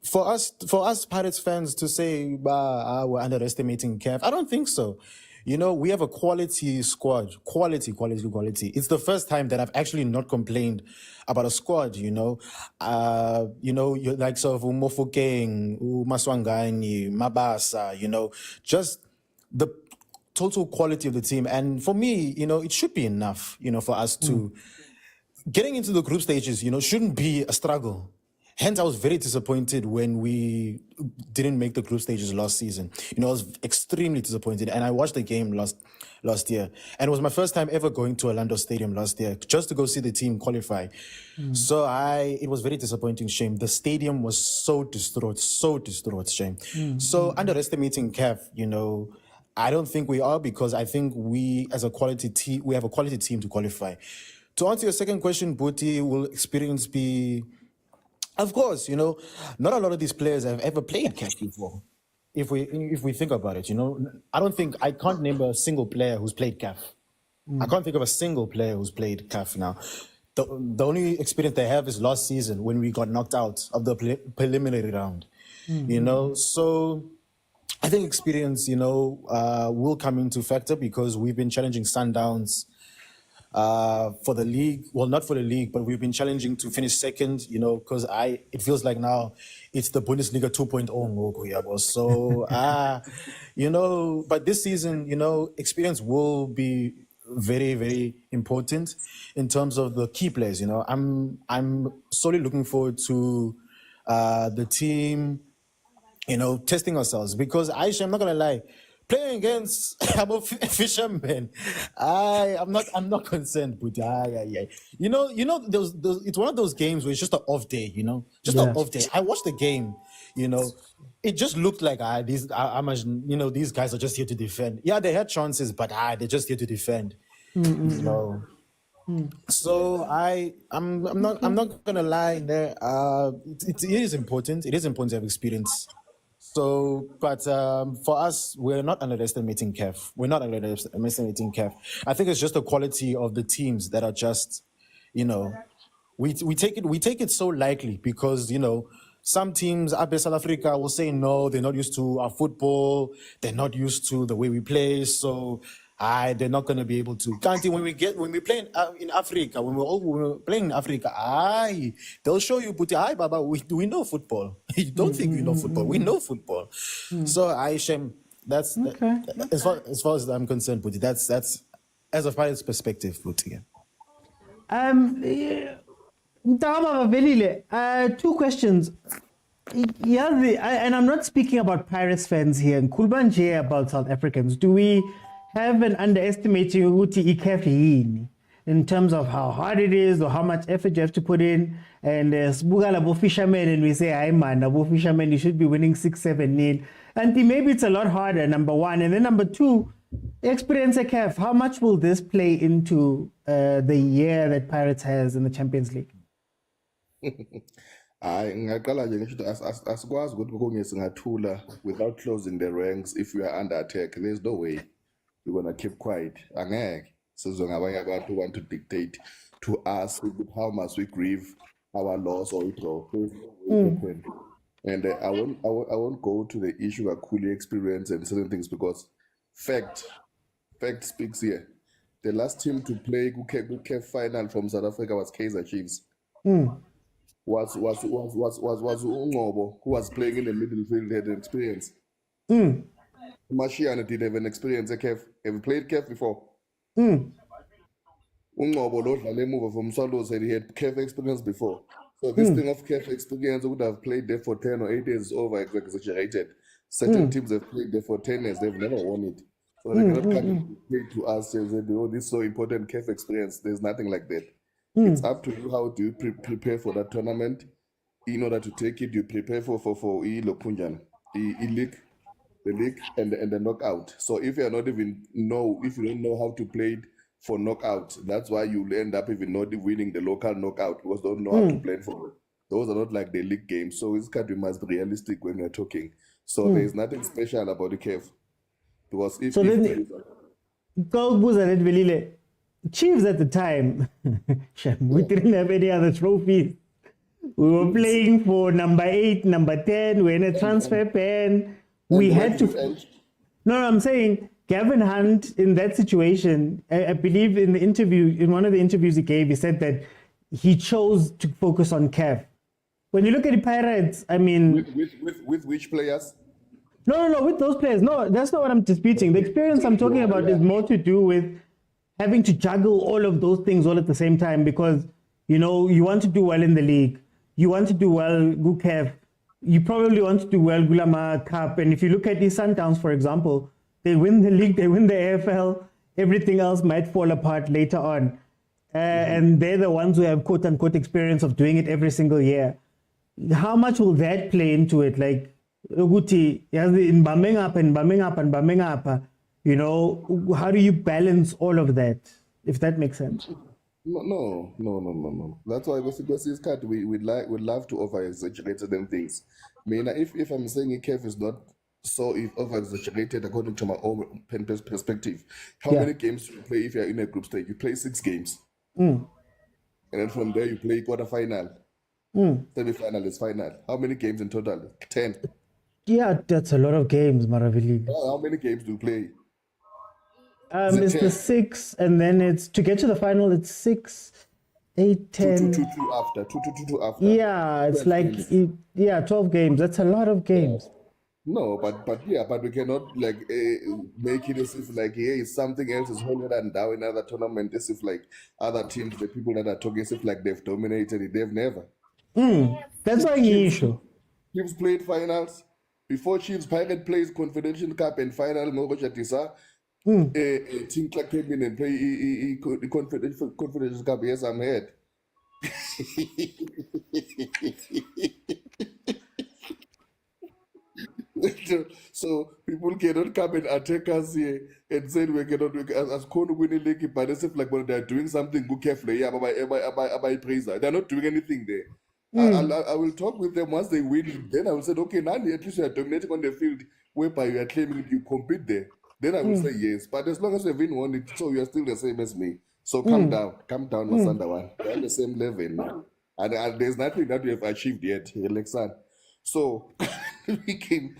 for us Pirates fans to say we're underestimating CAF, I don't think so. You know, we have a quality squad, quality. It's the first time that I've actually not complained about a squad, you know. You're like sort of Mofokeng, Maswangani, Mabasa, you know, just the total quality of the team. And for me, you know, it should be enough, you know, for us to getting into the group stages, you know, shouldn't be a struggle. Hence, I was very disappointed when we didn't make the group stages last season. You know, I was extremely disappointed. And I watched the game last year. And it was my first time ever going to Orlando Stadium last year, just to go see the team qualify. So it was very disappointing, Shame. The stadium was so distraught, Shame. So underestimating CAF, you know, I don't think we are, because I think we, as a quality team, we have a quality team to qualify. To answer your second question, Buti, will experience be... Of course, you know, not a lot of these players have ever played CAF before. If we think about it, you know, I can't name a single player who's played CAF. I can't think of a single player who's played CAF now. The only experience they have is last season when we got knocked out of the preliminary round. You know, so I think experience, you know, will come into factor, because we've been challenging Sundowns for the league. Well, not for the league, but we've been challenging to finish second, you know, because it feels like now it's the Bundesliga 2.0. So, you know, but this season, you know, experience will be very, very important in terms of the key players. You know, I'm solely looking forward to the team, you know, testing ourselves, because I'm not gonna lie, playing against fishermen, I'm not concerned, but you know, those it's one of those games where it's just an off day, you know, just an off day. I watched the game, you know, it just looked like these guys are just here to defend. Yeah, they had chances, but they're just here to defend. You know. So I'm not gonna lie there. It is important. It is important to have experience. So, but for us, we're not underestimating CAF. We're not underestimating CAF. I think it's just the quality of the teams that are just, you know, we take it so lightly, because, you know, some teams up in South Africa will say no, they're not used to our football, they're not used to the way we play, so they're not going to be able to. When we play in Africa, when we're playing in Africa, they'll show you, but Baba, we know football. You don't think we know football? We know football. So Shem, That's Okay. as far as I'm concerned, Puti. That's as a Pirates perspective, Puti. Yeah, Mtama Velile, two questions. Yeah, and I'm not speaking about Pirates fans here. Kulbanje about South Africans. Do we have an underestimating Uti Ikefi in terms of how hard it is or how much effort you have to put in? And Sbugala bo fishermen, and we say, "Hey man, abo fishermen, you should be winning 6-7-0." And maybe it's a lot harder. Number one, and then number two, experience at CAF. How much will this play into the year that Pirates has in the Champions League? Ngaqala nje ngisho ukuthi asikwazi ukuthi konke singathula without closing the ranks. If we are under attack, there's no way we're gonna keep quiet. Angeke sizwe ngabanye abantu who want to dictate to us how much we grieve our loss or draw. And I won't go to the issue of cool experience and certain things because fact speaks here. The last team to play CAF final from South Africa was Kaizer Chiefs. Was Ungobo, who was playing in the middle field, had an experience. Mashiana did have an experience at CAF. Have you played CAF before? Ungobo Lodlale mover from Sundowns said he had CAF experience before. So this thing of CAF experience would have played there for 10 or 8 years over exaggerated. Certain teams have played there for 10 years, they've never won it. So they cannot come and play to us and say, oh, this is so important CAF experience. There's nothing like that. It's up to you how do you prepare for that tournament. In order to take it, you prepare for Lopunjan, the league, and the knockout. So if you are not even if you don't know how to play it for knockout, that's why you'll end up even not winning the local knockout because you don't know how to play for it. Those are not like the league games. So it's kind of must be realistic when we're talking. So there's nothing special about the CAF. Because if Chiefs at the time, we didn't have any other trophies. We were playing for number 8, number 10. We're in a transfer ban. We had to. No, I'm saying Gavin Hunt in that situation. I believe in one of the interviews he gave, he said that he chose to focus on CAF. When you look at the Pirates, I mean, with which players? No, with those players. No, that's not what I'm disputing. The experience I'm talking about is more to do with having to juggle all of those things all at the same time because, you want to do well in the league. You want to do well, CAF. You probably want to do well, Gulama Cup. And if you look at the Sundowns, for example, they win the league, they win the AFL. Everything else might fall apart later on. And they're the ones who have quote-unquote experience of doing it every single year. How much will that play into it? Like, Uguti, in bumming up, how do you balance all of that, if that makes sense? No. That's why we'd love to over exaggerate certain things. I mean, if I'm saying CAF is not so over exaggerated according to my own perspective, how many games do you play if you're in a group stage? You play 6 games. And then from there you play quarterfinal. Semi-final is final. How many games in total? 10. Yeah, that's a lot of games, Maravili. How many games do you play? It's the 6, and then it's to get to the final. It's 6, 8, 10. 2 after. 2 after. Yeah, it's like 12 games. That's a lot of games. No, but we cannot make it as if it's something else is holding and down in another tournament. As if other teams, the people that are talking, as if they've dominated it. They've never. That's why the issue. Chiefs played finals. Before Chiefs, Pirate plays Confederation Cup and final. Team Clark came in and play Confederation Cup. Yes, I'm heard. So people cannot come and attack us here and say we cannot as winning league, but as if when they're doing something good carefully. By praise. They're not doing anything there. I will talk with them once they win. Then I will say, okay, now at least you are dominating on the field whereby you are claiming you compete there. Then I will say yes. But as long as you have been won it, so you are still the same as me. So calm down, Masanda one. We're on the same level now. And there's nothing that we have achieved yet, Alexan. So we can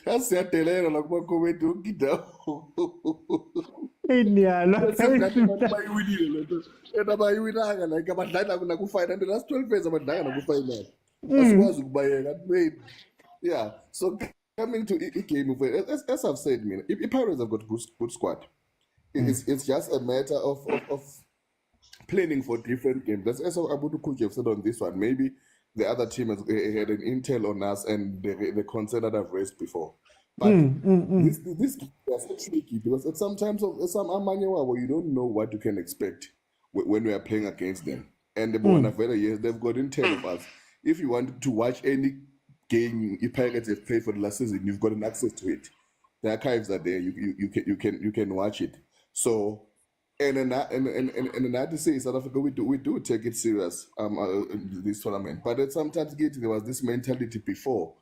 that's your telera like what go to get down. Yeah, like abadlala nakufina and the last 12 years abadlala nakufina. Asikwazi ukubayeka. Yeah. So coming to a game of as I've said, man, if Pirates have got good squad, it's just a matter of planning for different games. That's as Abudu Kuji said on this one. Maybe the other team has had an intel on us and the concern that I've raised before. But this game is so tricky because at sometimes some Amanyawa where you don't know what you can expect when we are playing against them. And the Bonafide, yes, they've got intel of us. If you want to watch any game Pirates have played for the last season, you've got an access to it. The archives are there. You can watch it. So, and another say South Africa, we do take it serious. This tournament, but at sometimes there was this mentality before.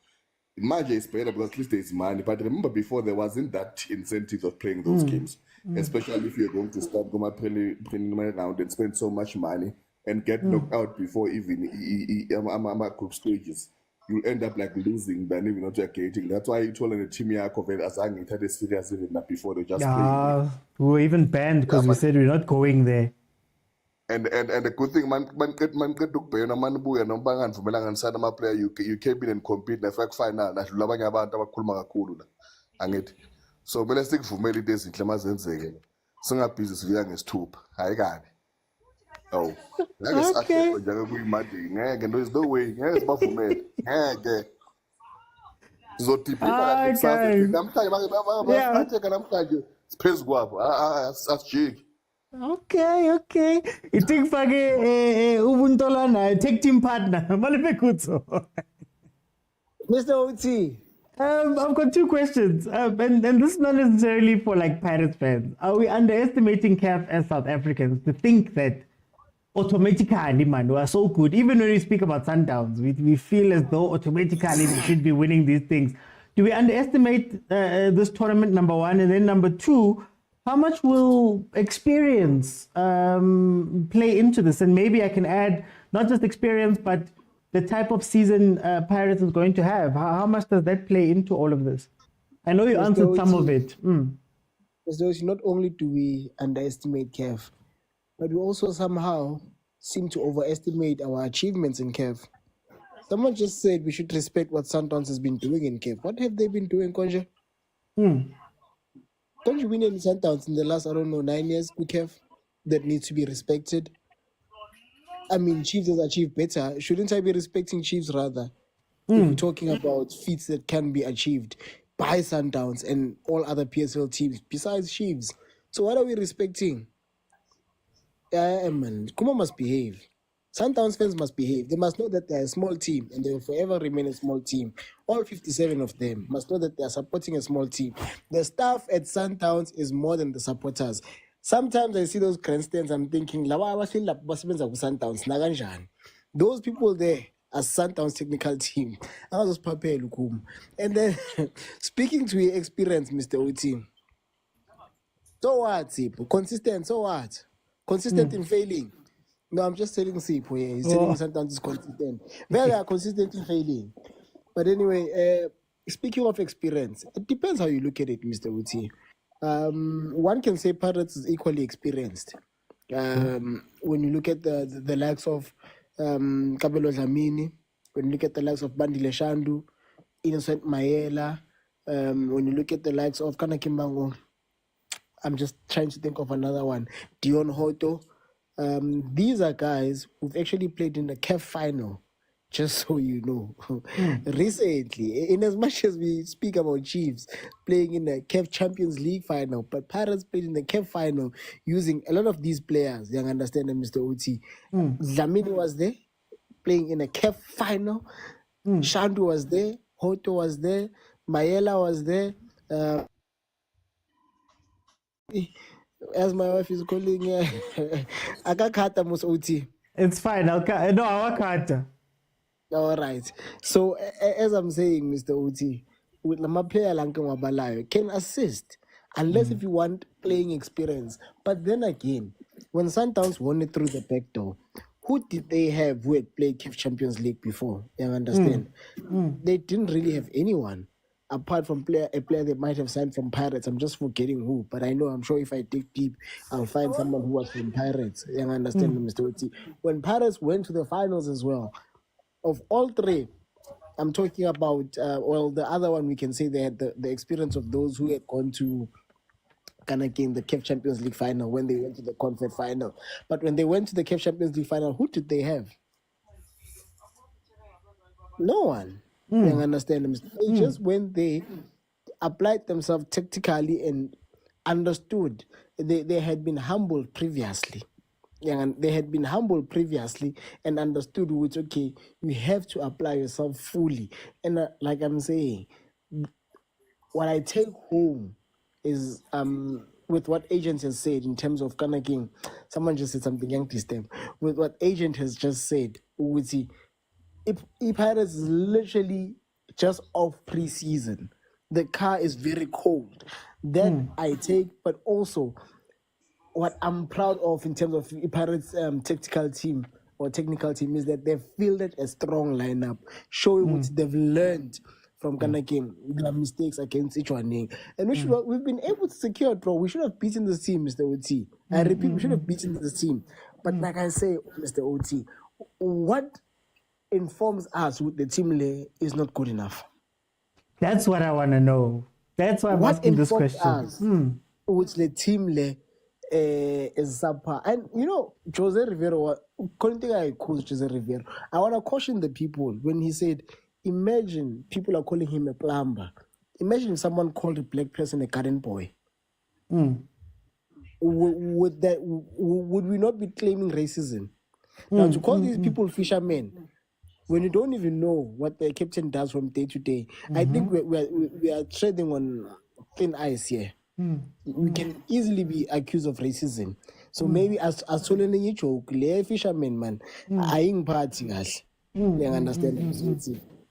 Margin is better because at least there's money. But remember, before there wasn't that incentive of playing those games, especially if you're going to start going preliminary round and spend so much money and get knocked out before even group stages. You end up like losing than even not getting. That's why you told the team as I had a serious even before they just played. We were even banned because we said we're not going there. And the good thing, man get look pay no man buya no banga nivumela nganisana ama player you came in and compete na fake final na dlula abanye abantu abakhuluma kakhulu la angithi so kumele sikuvumele into ezinhle mazenzeke singabhizi sivika ngesithupha hayi kabi oh ngeke sihle njalo kuyimandi ngeke no is no way ngeke sibavumele ngeke zodipika namhlanje bayatheka namhlanje siphezulu kwabo asijiki. Okay. Itikfake ubuntolana tag team partner. Mr. OT. I've got two questions. And this is not necessarily for like Pirates fans. Are we underestimating CAF as South Africans to think that automatically, man, we are so good? Even when we speak about Sundowns, we feel as though automatically we should be winning these things. Do we underestimate this tournament, number one? And then number two, how much will experience play into this? And maybe I can add not just experience, but the type of season Pirates is going to have. How much does that play into all of this? I know you answered some of it. Not only do we underestimate CAF, but we also somehow seem to overestimate our achievements in CAF. Someone just said we should respect what Sundowns has been doing in CAF. What have they been doing, Konja? Don't you win any Sundowns in the last, 9 years with CAF that needs to be respected? I mean, Chiefs has achieved better. Shouldn't I be respecting Chiefs rather? If we're talking about feats that can be achieved by Sundowns and all other PSL teams besides Chiefs. So what are we respecting? Man, Kuma must behave. Sundowns fans must behave. They must know that they're a small team and they will forever remain a small team. All 57 of them must know that they are supporting a small team. The staff at Sundowns is more than the supporters. Sometimes I see those grandstands, I'm thinking, those people there are Sundowns technical team. And then, speaking to your experience, Mr. OT, so what, Sipo? Consistent, so what? Consistent in failing. No, I'm just telling Sipo here. He's telling me sometimes it's consistent. They are consistent in failing. But anyway, speaking of experience, it depends how you look at it, Mr. Uti. One can say Pirates is equally experienced. When you look at the likes of Kabelo Dlamini, when you look at the likes of Bandile Shandu, Innocent Mayela, when you look at the likes of Kana Kimbango, I'm just trying to think of another one, Dion Hoto. These are guys who've actually played in the CAF final, just so you know. Recently, in as much as we speak about Chiefs playing in the CAF Champions League final, but Pirates played in the CAF final using a lot of these players. You understand, Mr. Uti. Dlamini was there, playing in a CAF final. Shandu was there, Hoto was there, Mayela was there. As my wife is calling, Akakata Mus OT. It's fine. No, Awakata. All right. So, as I'm saying, Mr. OT, with Lama player Lankan Wabalayo can assist, unless if you want playing experience. But then again, when Sundowns won it through the back door, who did they have who had played CAF Champions League before? You understand? They didn't really have anyone. Apart from a player they might have signed from Pirates. I'm just forgetting who, but I'm sure if I dig deep, I'll find someone who was from Pirates. You understand, Mr. Oti? When Pirates went to the finals as well, of all three, I'm talking about, the other one we can say they had the experience of those who had gone to Ghana game, the CAF Champions League final when they went to the Confed final. But when they went to the CAF Champions League final, who did they have? No one. You understand? They just went there, applied themselves tactically, and understood. They had been humbled previously. And they had been humbled previously and understood which, okay, you have to apply yourself fully. And like I'm saying, what I take home is with what agent has said in terms of Ghana game. Someone just said something young this time. With what agent has just said, if Pirates is literally just off pre-season, the car is very cold. That I take, but also what I'm proud of in terms of Pirates' tactical team or technical team is that they've fielded a strong lineup, showing what they've learned from Ghana game, their mistakes against tshwane. And we've been able to secure a draw. We should have beaten this team, Mr. OT. I repeat, we should have beaten this team. But like I say, Mr. OT, what informs us with the team is not good enough. That's what I want to know. That's why I'm asking this question. Which the team is subpar. And Jose Rivero, I want to caution the people when he said, imagine people are calling him a plumber. Imagine if someone called a black person a garden boy. Would we not be claiming racism? Now, to call these people fishermen, when you don't even know what the captain does from day to day, I think we are treading on thin ice here. We can easily be accused of racism. So maybe as a joke, fishermen, man, I party you understand?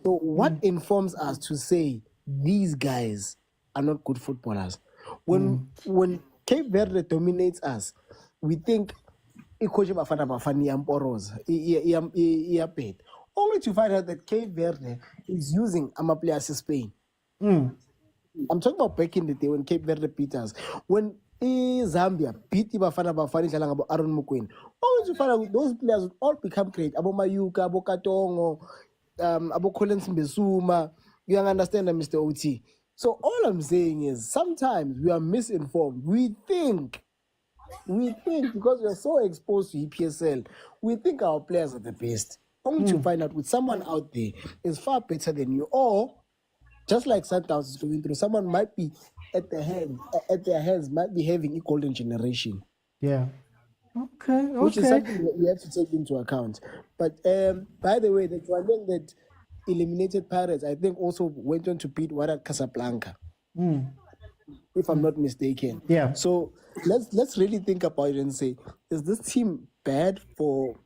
So what informs us to say these guys are not good footballers? When Cape Verde dominates us, we think only to find out that Cape Verde is using players in Spain. I'm talking about back in the day when Cape Verde beat us. When Zambia beat Bafana Aaron Mokwena, only to find out those players would all become great. Abo Mayuka, Abo Katongo, Abo Collins Mbesuma. You understand that, Mr. OT? So all I'm saying is sometimes we are misinformed. We think because we are so exposed to EPSL, we think our players are the best. Only to find out with someone out there is far better than you. Or just like Sundowns is going through, someone might be at their hands might be having a golden generation. Yeah. Okay. Which is something that we have to take into account. But by the way, the one that eliminated Pirates, I think also went on to beat Wydad Casablanca. If I'm not mistaken. Yeah. So let's really think about it and say, is this team bad for?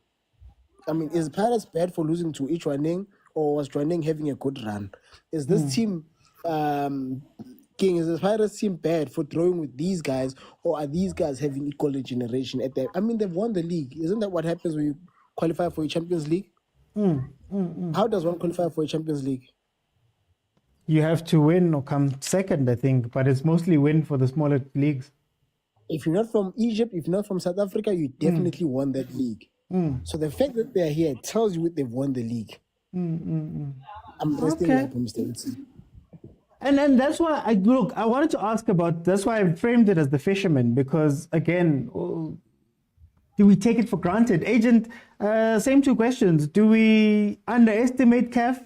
I mean, is Pirates bad for losing to Ichwaneng, or was Chwaneng having a good run? Is this team, is the Pirates team bad for drawing with these guys, or are these guys having equal generation at I mean, they've won the league. Isn't that what happens when you qualify for a Champions League? How does one qualify for a Champions League? You have to win or come second, I think, but it's mostly win for the smaller leagues. If you're not from Egypt, if you're not from South Africa, you definitely won that league. So the fact that they're here tells you they've won the league. I'm resting up, Mr. Utsi. And that's why I wanted to ask about, that's why I framed it as the fisherman, because again, do we take it for granted? Agent, same two questions. Do we underestimate CAF?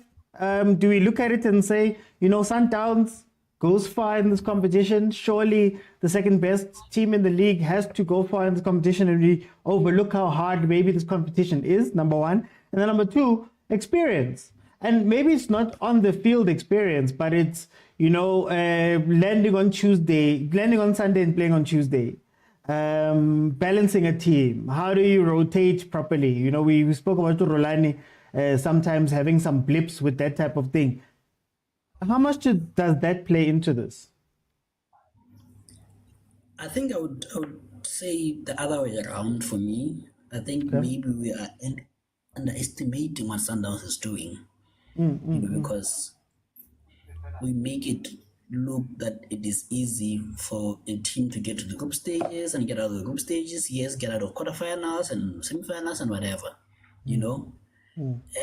Do we look at it and say, Sundowns goes far in this competition? Surely the second best team in the league has to go far in this competition, and we overlook how hard maybe this competition is, number one. And then number two, experience. And maybe it's not on the field experience, but it's, landing on Sunday and playing on Tuesday. Balancing a team. How do you rotate properly? We spoke about rulani, sometimes having some blips with that type of thing. How much does that play into this? I think I would say the other way around for me. I think maybe we are underestimating what Sundowns is doing. Because we make it look that it is easy for a team to get to the group stages and get out of the group stages, get out of quarterfinals and semifinals and whatever,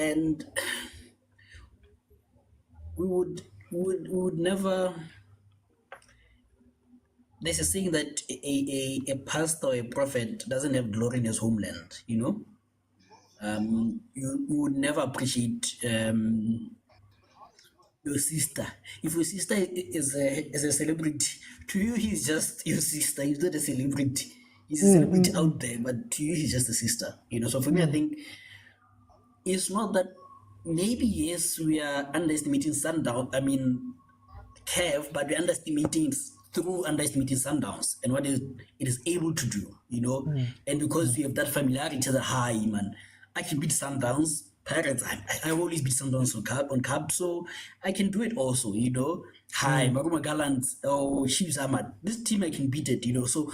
And we would never. There's a saying that a pastor or a prophet doesn't have glory in his homeland. You know, you would never appreciate your sister. If your sister is a celebrity, to you he's just your sister. He's not a celebrity. He's a celebrity out there, but to you he's just a sister. You know. So for me, I think it's not that. Maybe yes, we are underestimating Sundowns. I mean, CAF, but we're underestimating through underestimating Sundowns and what it is able to do. You know, and because we have that familiarity to the high, man, I can beat Sundowns. Pirates, I always beat Sundowns on cup, so I can do it also, you know. Hi, Maruma Gallant or Chiefs Ahmad. This team I can beat it, you know. So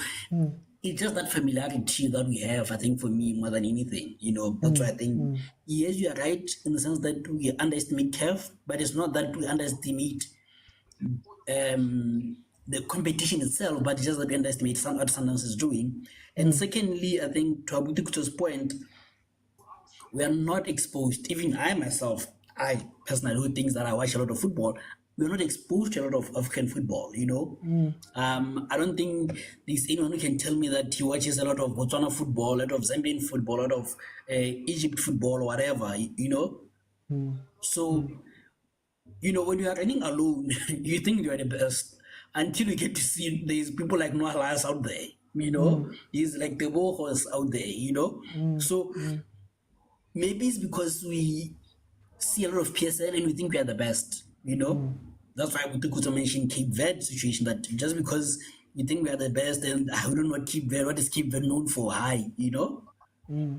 it's just that familiarity that we have, I think, for me, more than anything, you know. That's why I think, yes, you are right in the sense that we underestimate CAF, but it's not that we underestimate the competition itself, but it's just that we underestimate what Sundowns is doing. And secondly, I think, to Abutikuto's point, we are not exposed, even I myself, I personally who thinks that I watch a lot of football, we're not exposed to a lot of African football, you know. I don't think there's anyone who can tell me that he watches a lot of Botswana football, a lot of Zambian football, a lot of Egypt football or whatever, you know. So, you know, when you are running alone, you think you are the best until you get to see there's people like Noah Lyles out there, you know. He's like the warhorse out there, you know. So maybe it's because we see a lot of PSL and we think we are the best, you know. That's why Kuto mentioned Cape Verde situation, that just because we think we are the best and I don't know what Cape Verde, what is Cape Verde known for, high, you know.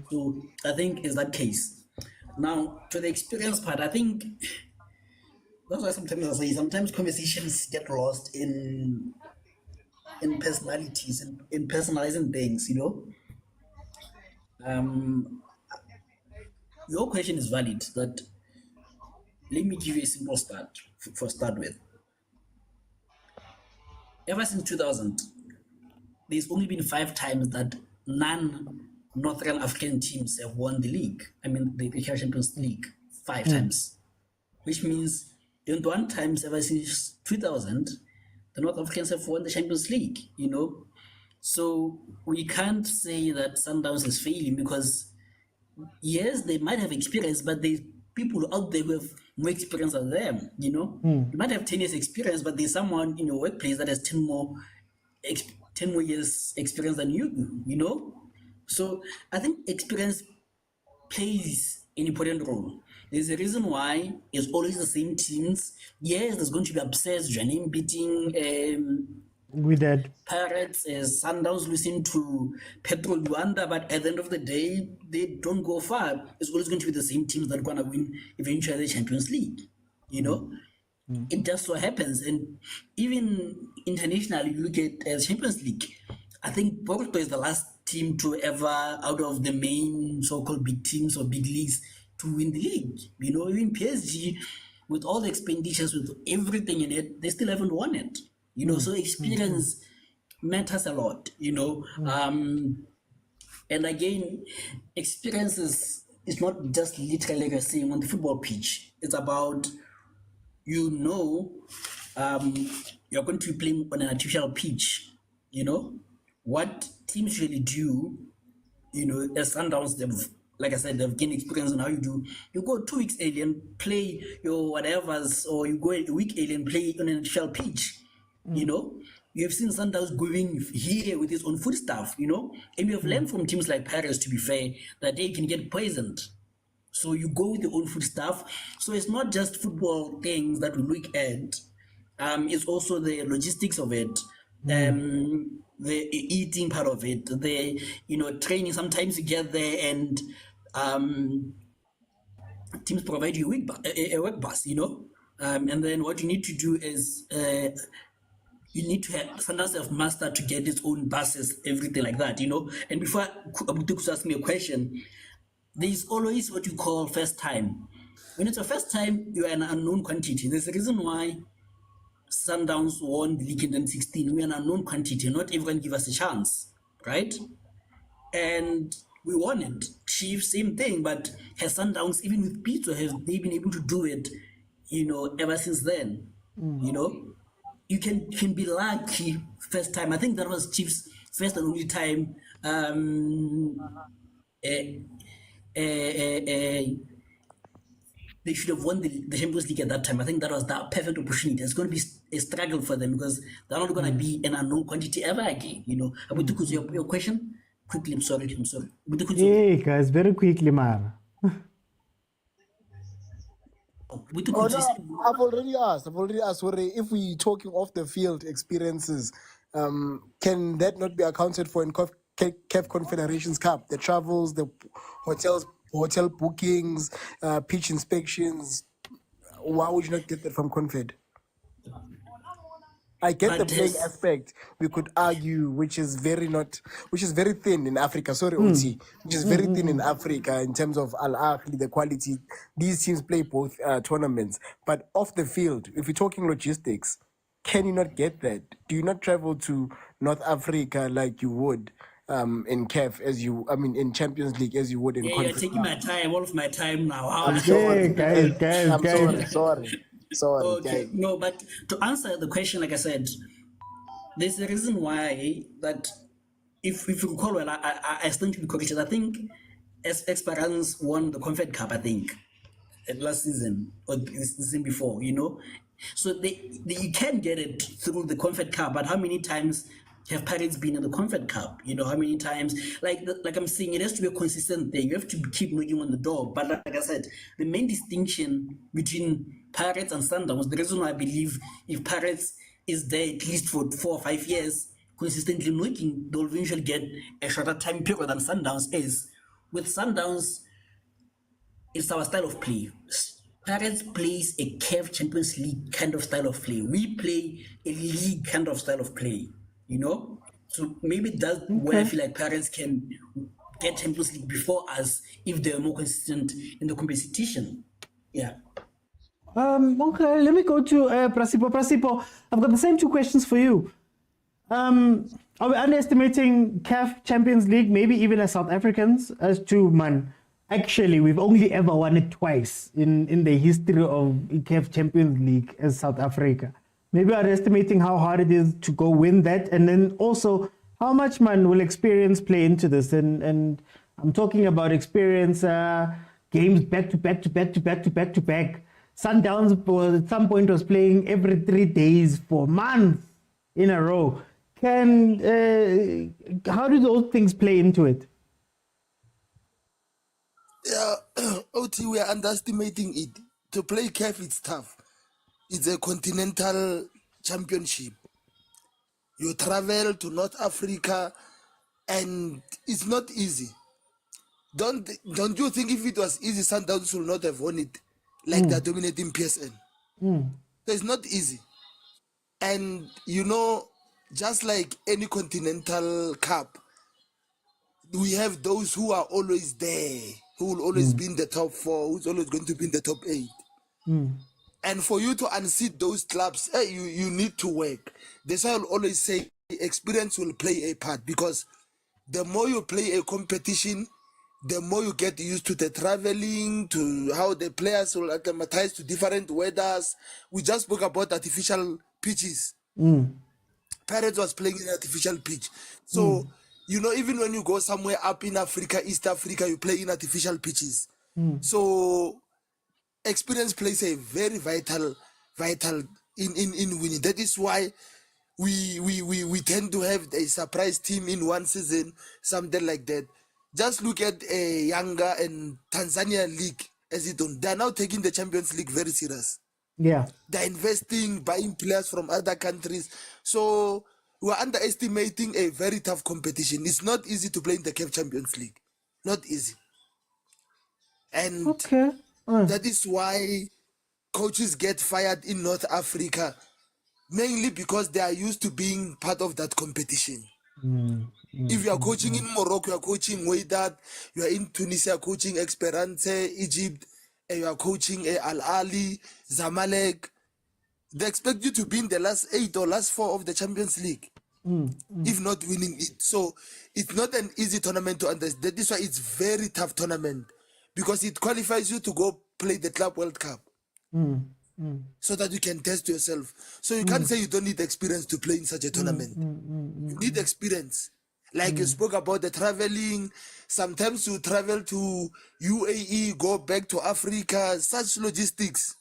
So I think it's that case. Now, to the experience part, I think that's why sometimes I say sometimes conversations get lost in personalities, in personalizing things, you know. Your question is valid. That let me give you a simple start for start with. Ever since 2000, there's only been 5 times that non-Northern African teams have won the league. I mean, the CAF Champions League 5 times, which means 21 times ever since 2000, the North Africans have won the Champions League. You know, so we can't say that Sundowns is failing because yes, they might have experience, but there's people out there who have more experience than them, you know. You might have 10 years experience, but there's someone in your workplace that has 10 more years experience than you, you know. So I think experience plays an important role. There's a reason why it's always the same teams. Yes, there's going to be upsets, Janim beating We did. Pirates, Sundowns losing to Petro Luanda, but at the end of the day, they don't go far. It's always going to be the same teams that are going to win eventually the Champions League. You know, it just so happens. And even internationally, you look at Champions League, I think Porto is the last team to ever, out of the main so-called big teams or big leagues, to win the league. You know, even PSG, with all the expenditures, with everything in it, they still haven't won it. You know, so experience matters a lot, you know. And again, experience is not just literally like you're saying on the football pitch. It's about, you know, you're going to be playing on an artificial pitch, you know. What teams really do, you know, as Sundowns, like I said, they've gained experience on how you do. You go 2 weeks early and play your whatevers, or you go a week early and play on an artificial pitch. You know, you have seen Sundowns going here with his own food stuff, you know, and we have learned from teams like Paris, to be fair, that they can get poisoned. So you go with your own food stuff. So it's not just football things that we look at. It's also the logistics of it, the eating part of it, the, you know, training. Sometimes you get there and teams provide you a work bus, you know, and then what you need to do is you need to have Sundowns have mastered to get its own buses, everything like that, you know. And before Abutuku asked me a question, there is always what you call first time. When it's a first time, you are an unknown quantity. There's a reason why Sundowns won the league in 2016. We are an unknown quantity. Not everyone give us a chance, right? And we won it. Chiefs, same thing. But has Sundowns, even with Pitso, have they been able to do it ever since then. You can be lucky first time. I think that was Chiefs' first and only time. They should have won the Champions League at that time. I think that was that perfect opportunity. It's going to be a struggle for them because they're not going to be an unknown quantity ever again. Abutukuzu, your question? Quickly, I'm sorry. Abutukuzu. Hey guys, very quickly, Mara. Oh, no, I've already asked. Sorry, if we talking off the field experiences, can that not be accounted for in CAF Confederations Cup? The travels, the hotel bookings, pitch inspections. Why would you not get that from Confed? I get the playing aspect. We could argue, which is very thin in Africa. Sorry, OT, which is very thin in Africa in terms of Ahly, the quality. These teams play both tournaments, but off the field, if you're talking logistics, can you not get that? Do you not travel to North Africa like you would in CAF in Champions League as you would in? Yeah, you're taking my time, all of my time now. I'm sorry, guys. Sorry. Okay, no, but to answer the question, like I said, there's a reason why that if you recall well, I stand to be corrected. I think Esperance won the Confed Cup, I think, last season or the season before, So you can get it through the Confed Cup, but how many times have Pirates been in the Confed Cup? How many times? Like I'm saying, it has to be a consistent thing. You have to keep knocking on the door. But like I said, the main distinction between Pirates and Sundowns, the reason why I believe if Pirates is there at least for 4 or 5 years, consistently knocking, they'll eventually get a shorter time period than Sundowns is. With Sundowns, it's our style of play. Pirates plays a CAF Champions League kind of style of play. We play a league kind of style of play. So maybe that's where I feel like Pirates can get Champions League before us if they're more consistent in the competition. Yeah. Okay, let me go to Prasipo. Prasipo, I've got the same 2 questions for you. Are we underestimating CAF Champions League, maybe even as South Africans, as to, actually, we've only ever won it twice in the history of CAF Champions League as South Africa. Maybe underestimating how hard it is to go win that, and then also how much will experience play into this. And I'm talking about experience, games back to back. Sundowns at some point was playing every 3 days for months in a row. How do those things play into it? Yeah, OT, we are underestimating it. To play CAF, it's tough. It's a continental championship. You travel to North Africa, and it's not easy. Don't you think if it was easy, Sundowns would not have won it like they're dominating PSN? So it's not easy. And just like any continental cup, we have those who are always there, who will always be in the top 4, who's always going to be in the top 8. And for you to unseat those clubs, you need to work. That's why I'll always say experience will play a part, because the more you play a competition, the more you get used to the traveling, to how the players will acclimatize to different weathers. We just spoke about artificial pitches. Pirates was playing in artificial pitch. So, even when you go somewhere up in Africa, East Africa, you play in artificial pitches. So experience plays a very vital in winning. That is why we tend to have a surprise team in one season, something like that. Just look at a Yanga and Tanzania league as it done. They are now taking the Champions League very serious. Yeah. They're investing, buying players from other countries. So we're underestimating a very tough competition. It's not easy to play in the CAF Champions League. Not easy. And that is why coaches get fired in North Africa, mainly because they are used to being part of that competition. If you are coaching in Morocco, you are coaching Wydad, you are in Tunisia coaching Esperance, Egypt, and you are coaching Al Ahly, Zamalek, they expect you to be in the last 8 or last 4 of the Champions League, if not winning it. So it's not an easy tournament to understand. That is why it's very tough tournament, because it qualifies you to go play the Club World Cup. so that you can test yourself. So you can't say you don't need experience to play in such a tournament. You need experience. Like you spoke about the traveling. Sometimes you travel to UAE, go back to Africa, such logistics.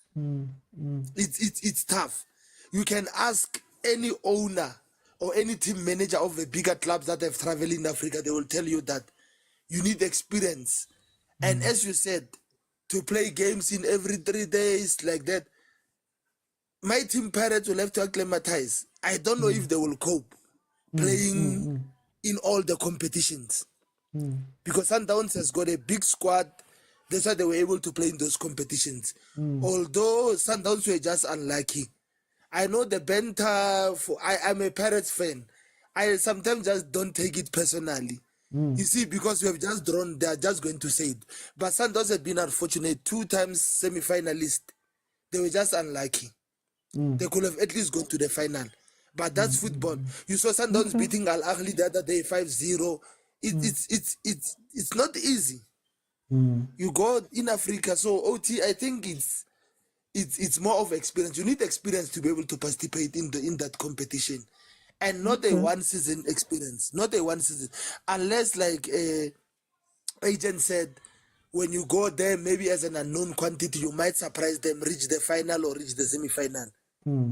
It's tough. You can ask any owner or any team manager of the bigger clubs that have traveled in Africa, they will tell you that you need experience. And as you said, to play games in every 3 days like that, my team Pirates will have to acclimatize. I don't know if they will cope playing in all the competitions. Because Sundowns has got a big squad. That's why they were able to play in those competitions. Although Sundowns were just unlucky. I know the banter, I'm a Pirates fan. I sometimes just don't take it personally. You see, because we have just drawn, they are just going to say it. But Sundowns have been unfortunate, 2 times semi-finalist. They were just unlucky. They could have at least gone to the final. But that's football. You saw Sundowns beating Ahly the other day 5-0. It's not easy. You go in Africa, so OT, I think it's more of experience. You need experience to be able to participate in that competition, and not a one season experience. Not a one season, unless like agent said, when you go there, maybe as an unknown quantity, you might surprise them, reach the final or reach the semi-final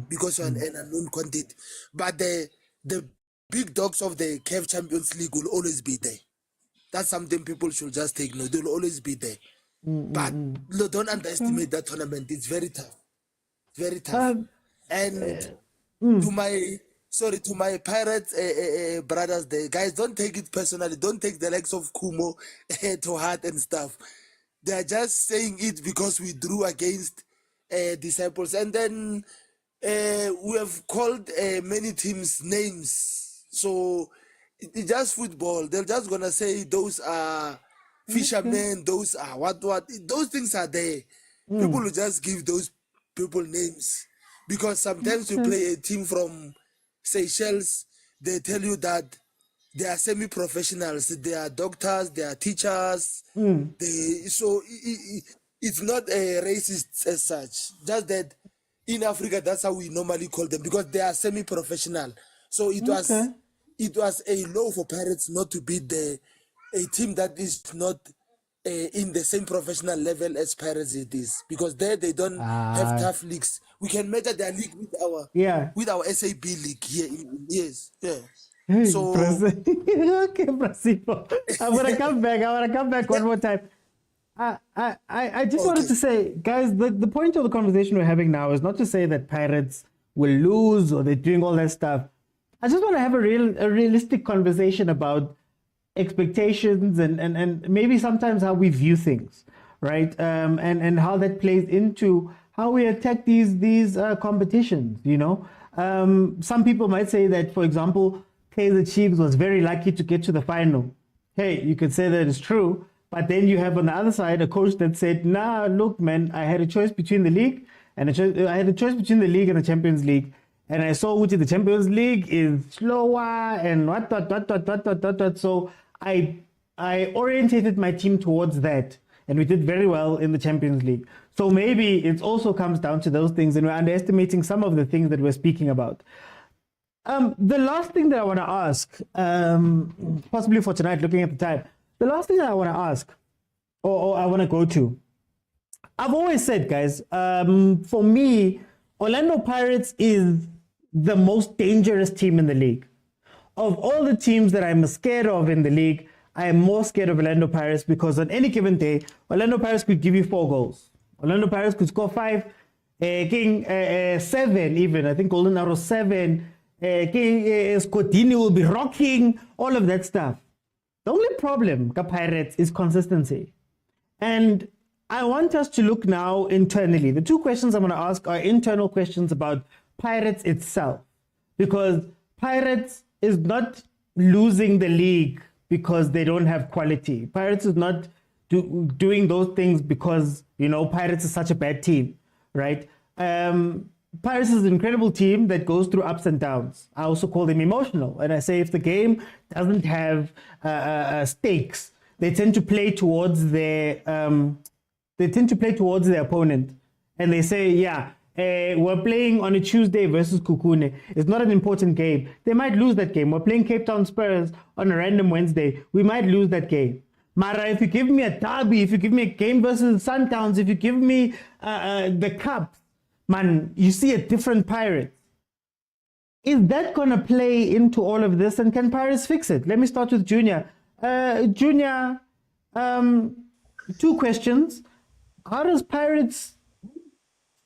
because you're an unknown quantity. But the big dogs of the CAF Champions League will always be there. That's something people should just take note. They'll always be there. But don't underestimate that tournament. It's very tough. Very tough. And to my Pirates brothers there, guys, don't take it personally. Don't take the likes of Kumo to heart and stuff. They are just saying it because we drew against Disciples. And then we have called many teams names. So it's just football. They're just gonna say those are fishermen, those are what. Those things are there. People will just give those people names because sometimes you play a team from Seychelles. They tell you that they are semi-professionals. They are doctors. They are teachers. It's not a racist as such. Just that in Africa, that's how we normally call them because they are semi-professional. So it was a law for Pirates not to beat a team that is not in the same professional level as Pirates it is, because there they don't have tough leagues. We can measure their league with our SAB league here. Yes, yeah. So okay, Brasipo. I'm gonna come back one more time. I just wanted to say, guys, the point of the conversation we're having now is not to say that Pirates will lose or they're doing all that stuff. I just want to have a realistic conversation about expectations and maybe sometimes how we view things, right? And how that plays into how we attack these competitions, you know? Some people might say that, for example, Kaizer Chiefs was very lucky to get to the final. Hey, you could say that it's true, but then you have on the other side a coach that said, nah, look, man, I had a choice between the league and I had a choice between the league and the Champions League. And I saw which the Champions League is slower and what. So I orientated my team towards that. And we did very well in the Champions League. So maybe it also comes down to those things, and we're underestimating some of the things that we're speaking about. The last thing that I want to ask, possibly for tonight, looking at the time, the last thing that I want to ask, or I want to go to, I've always said, guys, for me, Orlando Pirates is the most dangerous team in the league. Of all the teams that I'm scared of in the league, I am more scared of Orlando Pirates because on any given day, Orlando Pirates could give you 4 goals. Orlando Pirates could score 5, 7 even. I think Golden Arrow 7. Scotini will be rocking, all of that stuff. The only problem with Pirates is consistency. And I want us to look now internally. The 2 questions I'm going to ask are internal questions about Pirates itself. Because Pirates is not losing the league because they don't have quality. Pirates is not doing those things because, you know, Pirates is such a bad team, right? Pirates is an incredible team that goes through ups and downs. I also call them emotional. And I say if the game doesn't have stakes, they tend to play towards their opponent. And they say, yeah, we're playing on a Tuesday versus Kukune. It's not an important game. They might lose that game. We're playing Cape Town Spurs on a random Wednesday. We might lose that game. Mara, if you give me a derby, if you give me a game versus Sundowns, if you give me the cup, man, you see a different Pirates. Is that going to play into all of this, and can Pirates fix it? Let me start with Junior. Junior, 2 questions. How does Pirates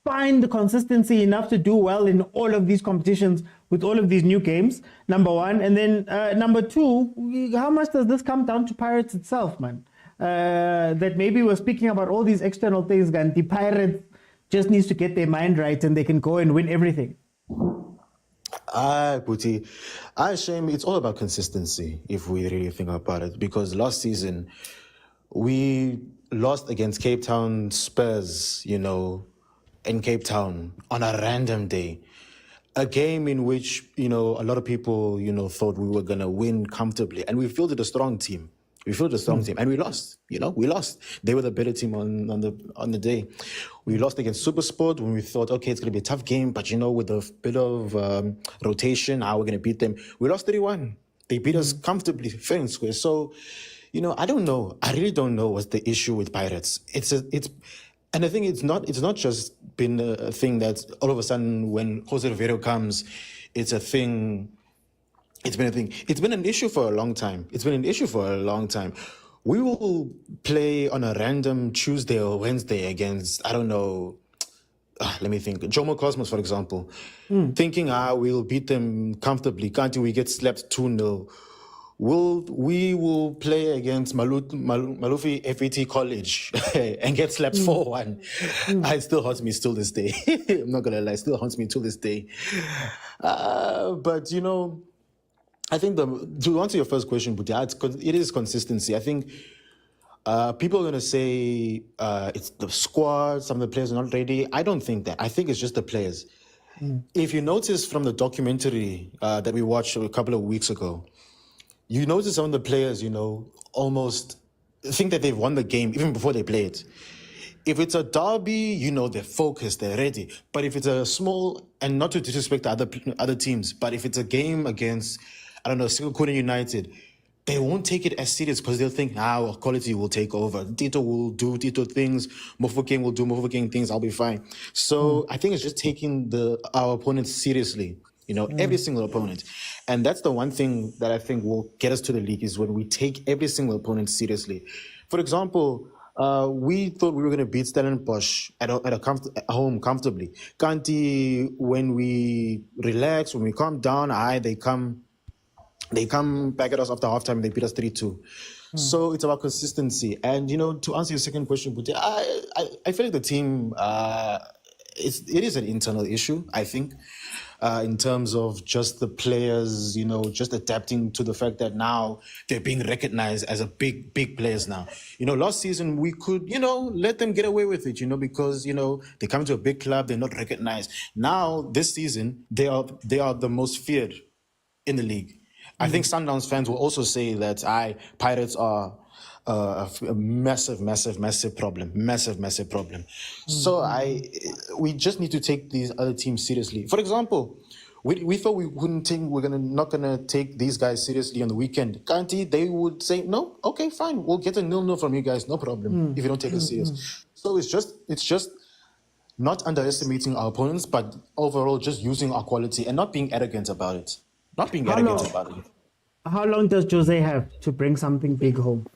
find the consistency enough to do well in all of these competitions with all of these new games? Number 1. And then number 2, how much does this come down to Pirates itself, man? That maybe we're speaking about all these external things, and the Pirates just needs to get their mind right and they can go and win everything. Puti, shame. It's all about consistency if we really think about it. Because last season, we lost against Cape Town Spurs, in Cape Town on a random day. A game in which, a lot of people, thought we were going to win comfortably. And we fielded a strong team. And we lost. We lost. They were the better team on the day. We lost against Supersport when we thought, okay, it's going to be a tough game, but with a bit of rotation, how we're going to beat them. We lost 3-1. They beat us comfortably, fair and square. So, I don't know. I really don't know what's the issue with Pirates. And I think it's not just been a thing that all of a sudden when Jose Rivero comes, it's a thing. It's been a thing. It's been an issue for a long time. We will play on a random Tuesday or Wednesday against, I don't know, let me think. Jomo Cosmos, for example. Thinking, we'll beat them comfortably. Can't we get slapped 2-0? We will play against Malufi FET College and get slapped 4-1. It still haunts me till this day. I'm not going to lie. It still haunts me till this day. But, I think to answer your first question, Buti, it is consistency. I think people are going to say it's the squad, some of the players are not ready. I don't think that. I think it's just the players. If you notice from the documentary that we watched a couple of weeks ago, you notice some of the players, almost think that they've won the game even before they play it. If it's a derby, they're focused, they're ready. But if it's a small, and not to disrespect the other teams, but if it's a game against, I don't know, Sekhukhune United, they won't take it as serious because they'll think, our quality will take over. Tito will do Tito things. Mofokeng will do Mofokeng things. I'll be fine. So I think it's just taking our opponents seriously. Every single opponent. And that's the one thing that I think will get us to the league is when we take every single opponent seriously. For example, we thought we were going to beat Stellenbosch at home comfortably. Kanti, when we relax, when we calm down, they come back at us after halftime and they beat us 3-2. So it's about consistency. And, to answer your second question, Buti, I feel like the team, it is an internal issue, I think. In terms of just the players, just adapting to the fact that now they're being recognized as a big players now. Last season we could, let them get away with it, because, they come to a big club, they're not recognized. Now, this season, they are the most feared in the league. I think Sundowns fans will also say that Pirates are a massive problem. Massive problem. So we just need to take these other teams seriously. For example, we thought we're not gonna take these guys seriously on the weekend. Kanti, they would say, no, okay, fine, we'll get a 0-0 from you guys, no problem, if you don't take us serious. So it's just not underestimating our opponents, but overall just using our quality and not being arrogant about it. How long does Jose have to bring something big home?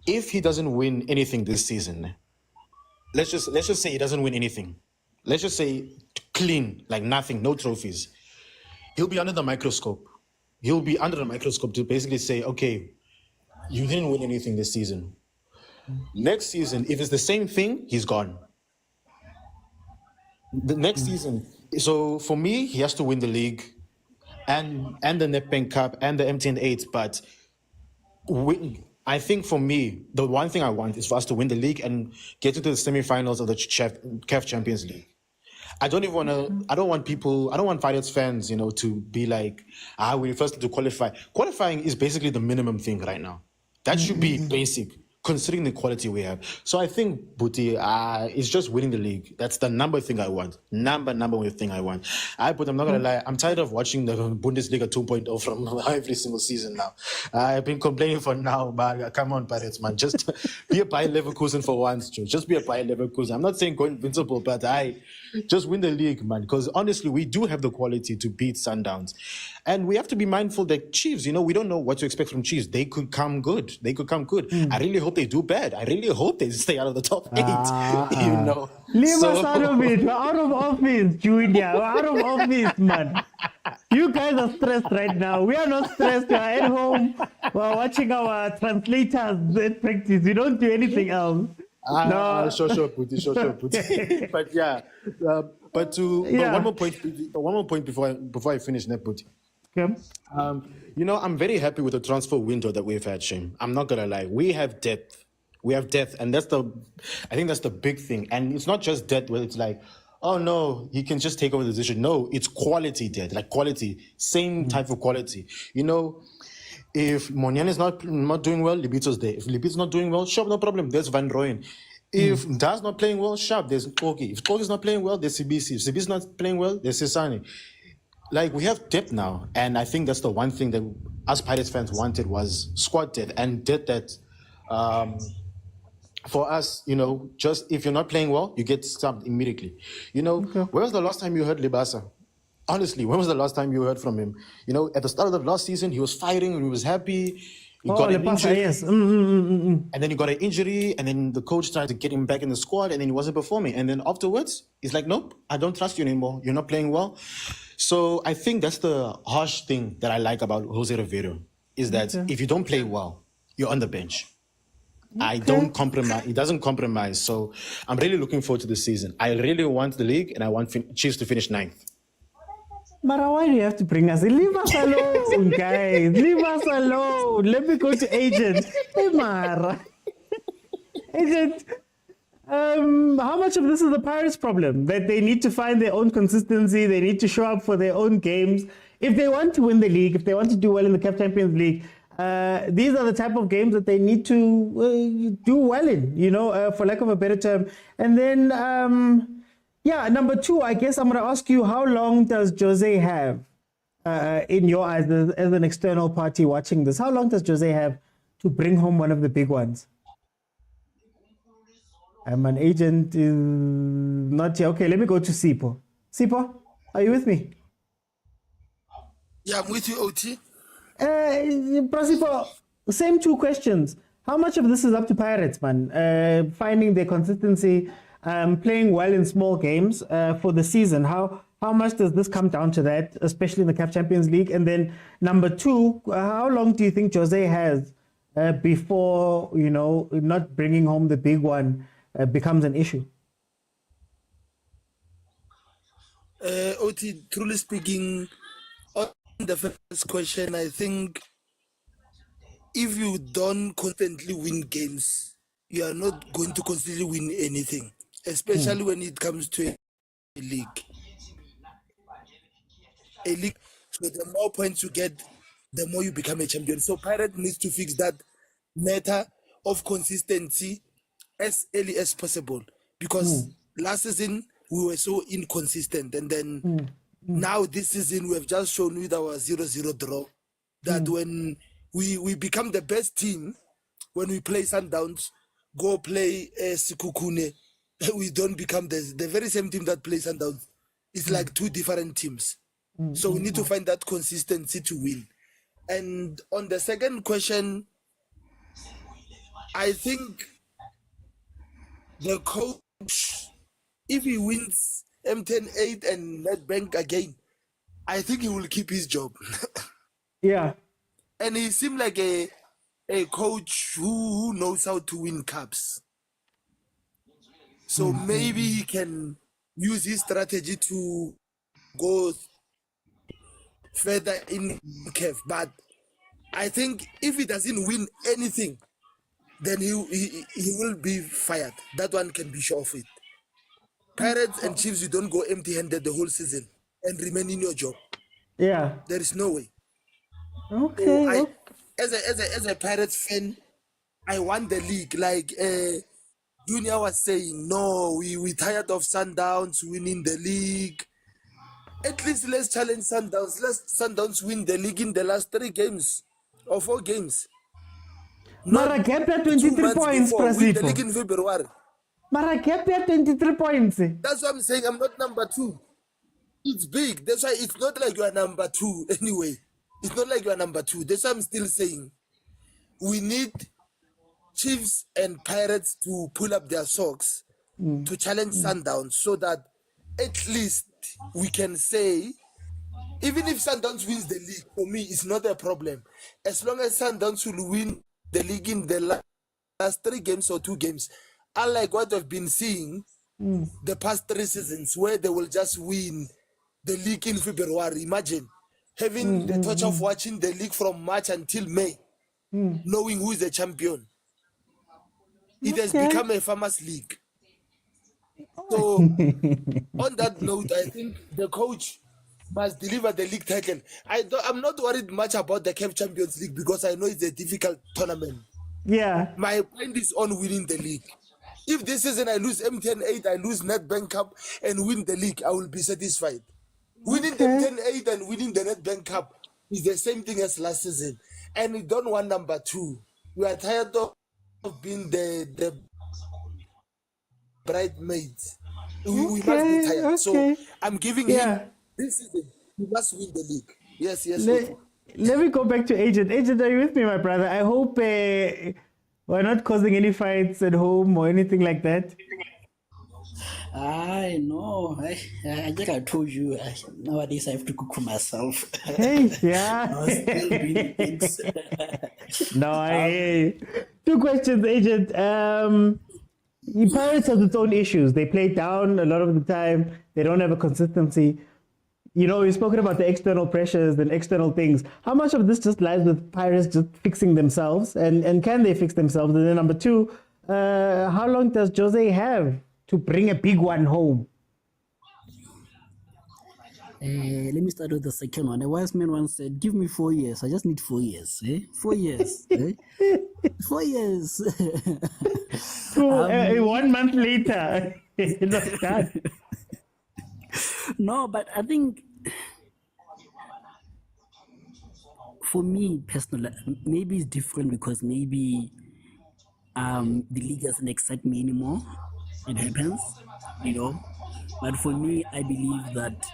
If he doesn't win anything this season, let's just say he doesn't win anything. Let's just say clean, like nothing, no trophies. He'll be under the microscope. He'll be under the microscope to basically say, okay, you didn't win anything this season. Next season, if it's the same thing, he's gone. The next season, so for me, he has to win the league and the Nedbank Cup and the MTN 8, but I think for me, the one thing I want is for us to win the league and get into the semifinals of the CAF Champions League. I don't want Pirates fans, to be like, we first need to qualify. Qualifying is basically the minimum thing right now. That should be basic. considering the quality we have. So I think, Buti, it's just winning the league. That's the number thing I want. Number one thing I want. But I'm not going to lie. I'm tired of watching the Bundesliga 2.0 from every single season now. I've been complaining for now, but come on, Pirates, man. Just be a Bayer Leverkusen for once, Joe. Just be a Bayer Leverkusen. I'm not saying go invincible, but just win the league, man. Because honestly, we do have the quality to beat Sundowns. And we have to be mindful that Chiefs, we don't know what to expect from Chiefs. They could come good. I really hope they do bad. I really hope they stay out of the top 8. Leave us out of it. We're out of office, Junior. We're out of office, man. You guys are stressed right now. We are not stressed. We are at home. We're watching our translators at practice. We don't do anything else. No. Sure, Puti. But yeah, but one more point before I finish, Puti. Okay. I'm very happy with the transfer window that we've had, Shane. I'm not gonna lie. We have depth. And I think that's the big thing. And it's not just depth where it's like, oh no, he can just take over the position. No, it's quality depth, like quality, same type of quality. If Monian is not doing well, Libito's there. If Libito's not doing well, sure, no problem. There's Van Rooyen. If Da's not playing well, sharp, there's Koki. If Koki's not playing well, there's CBC. If CBC's not playing well, there's Sisani. Like, we have depth now, and I think that's the one thing that us Pirates fans wanted was squad depth, and depth that, for us, just if you're not playing well, you get subbed immediately. When was the last time you heard Libasa? Honestly, when was the last time you heard from him? At the start of the last season, he was fighting and he was happy. He got an injury. Yes. And then he got an injury, and then the coach tried to get him back in the squad, and then he wasn't performing. And then afterwards, he's like, nope, I don't trust you anymore. You're not playing well. So I think that's the harsh thing that I like about Jose Rivero, is that if you don't play well, you're on the bench. I don't compromise. He doesn't compromise. So I'm really looking forward to the season. I really want the league, and I want Chiefs to finish 9th. Mara, why do you have to bring us in? Leave us alone, guys. Leave us alone. Let me go to Agent. Hey, Mara. Agent, how much of this is the Pirates' problem? That they need to find their own consistency, they need to show up for their own games. If they want to win the league, if they want to do well in the CAF Champions League, these are the type of games that they need to do well in, for lack of a better term. And then, number 2, I guess I'm going to ask you, how long does Jose have, in your eyes, as an external party watching this, how long does Jose have to bring home one of the big ones? I'm an agent, is not here. Okay, let me go to Sipo. Sipo, are you with me? Yeah, I'm with you, OT. Prasipo, same 2 questions. How much of this is up to Pirates, man? Finding their consistency, playing well in small games for the season. How much does this come down to that, especially in the CAF Champions League? And then number 2, how long do you think Jose has before, not bringing home the big one becomes an issue? OT, truly speaking, on the first question, I think if you don't constantly win games, you are not going to constantly win anything, especially when it comes to a league. A league, so the more points you get, the more you become a champion. So Pirate needs to fix that matter of consistency as early as possible, because last season we were so inconsistent, and then now this season we have just shown with our 0-0 draw that when we become the best team, when we play Sundowns, go play Sikukune, we don't become the very same team that plays Sundowns. It's like 2 different teams. So we need to find that consistency to win. And on the second question, I think the coach, if he wins M10-8 and Nedbank again, I think he will keep his job. Yeah. And he seemed like a coach who knows how to win cups. So maybe he can use his strategy to go further in CAF. But I think if he doesn't win anything, then he will be fired. That one can be sure of it. Pirates and Chiefs, you don't go empty-handed the whole season and remain in your job. Yeah. There is no way. Okay. So as a Pirates fan, I want the league. Like Junior was saying, no, we tired of Sundowns winning the league. At least let's challenge Sundowns. Let Sundowns win the league in the last 3 games or 4 games. Mara kept at 2 23 months points, before, win the Prasifo. league in February. Mara kept at 23 points. That's what I'm saying. I'm not number 2. It's big. That's why it's not like you are number 2 anyway. It's not like you are number 2. That's why I'm still saying we need Chiefs and Pirates to pull up their socks to challenge Sundowns so that at least we can say, even if Sundowns wins the league, for me, it's not a problem. As long as Sundowns will win the league in the last 3 games or 2 games, unlike what I've been seeing the past 3 seasons, where they will just win the league in February. Imagine having the torture of watching the league from March until May, knowing who is the champion. It has become a farmers league. So, on that note, I think the coach must deliver the league title. I'm not worried much about the CAF Champions League because I know it's a difficult tournament. Yeah. My point is on winning the league. If this season I lose MTN 8, I lose Nedbank Cup and win the league, I will be satisfied. Winning the MTN 8 and winning the Nedbank Cup is the same thing as last season. And we don't want number 2. We are tired of being the bridesmaids. We must be tired. So I'm giving him this season. He must win the league. Yes. Let me go back to Agent. Agent, are you with me, my brother? I hope we're not causing any fights at home or anything like that. I know. I think I told you. Nowadays I have to cook for myself. Hey, yeah. I was still doing things. No, I hear you. 2 questions, Agent. The Pirates have its own issues. They play down a lot of the time. They don't have a consistency. You know, we've spoken about the external pressures and external things. How much of this just lies with Pirates just fixing themselves? And can they fix themselves? And then number 2, how long does Jose have to bring a big one home? Let me start with the second one. A wise man once said, give me 4 years. I just need 4 years. 4 years. 4 years. 1 month later. Not done. No, but I think for me personally, maybe it's different because maybe the league doesn't excite me anymore. It happens, you know. But for me, I believe that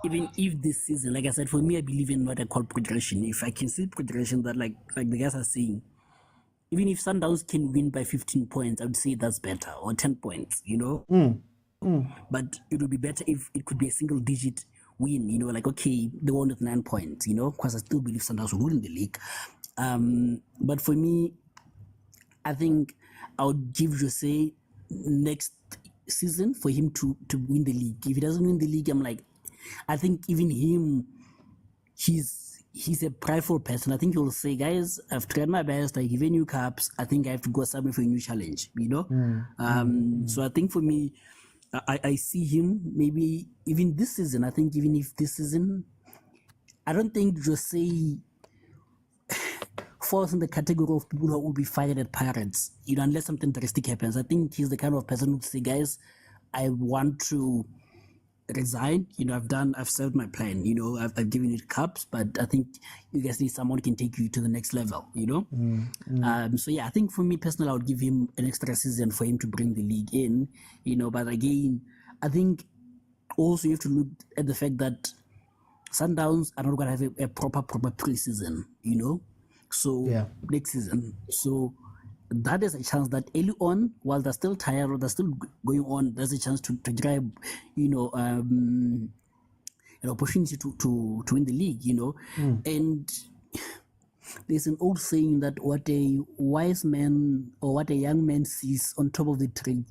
even if this season, like I said, for me, I believe in what I call progression. If I can see progression, that like the guys are saying, even if Sundowns can win by 15 points, I would say that's better, or 10 points, you know. But it would be better if it could be a single digit win, you know, like, okay, they won with 9 points, you know, because I still believe Sundowns will win the league. But for me, I think I would give Jose next season for him to win the league. If he doesn't win the league, I'm like, I think even him, he's a prideful person. I think he'll say, guys, I've tried my best, I given you cups, I think I have to go somewhere for a new challenge, you know. So I think for me, I see him maybe even this season. I think even if this season, I don't think Jose falls in the category of people who will be fired at Pirates, you know, unless something drastic happens. I think he's the kind of person who would say, guys, I want to resign, you know, I've served my plan, you know, I've given you cups, but I think you guys need someone who can take you to the next level, you know. So yeah, I think for me personally, I would give him an extra season for him to bring the league in, you know. But again, I think also you have to look at the fact that Sundowns are not going to have a proper pre-season, you know. So next season, so that is a chance that early on, while they're still tired or they're still going on, there's a chance to grab, you know, an opportunity to win the league, you know. And there's an old saying that what a wise man or what a young man sees on top of the tree,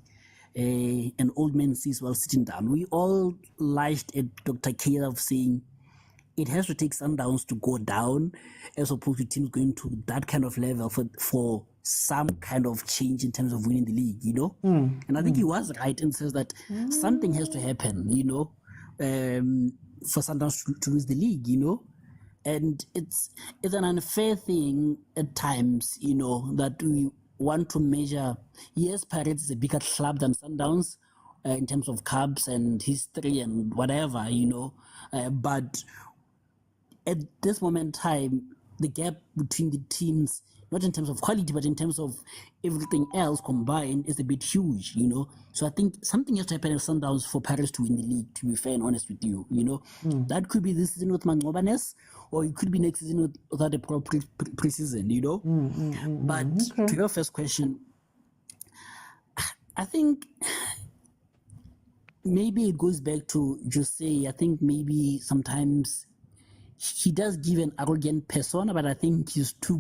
an old man sees while sitting down. We all laughed at Dr. Kaizer of saying it has to take Sundowns to go down as opposed to teams going to that kind of level for some kind of change in terms of winning the league, you know. And I think he was right and says that something has to happen, you know, for Sundowns to lose the league, you know. And it's an unfair thing at times, you know, that we want to measure. Yes, Pirates is a bigger club than Sundowns in terms of cups and history and whatever, you know, but at this moment in time, the gap between the teams, not in terms of quality, but in terms of everything else combined, is a bit huge, you know. So I think something has to happen at Sundowns for Paris to win the league, to be fair and honest with you, you know. That could be this season with Mangobanes, or it could be next season without a proper pre-season, you know. But to your first question, I think maybe it goes back to Jose. I think maybe sometimes he does give an arrogant persona, but I think he's too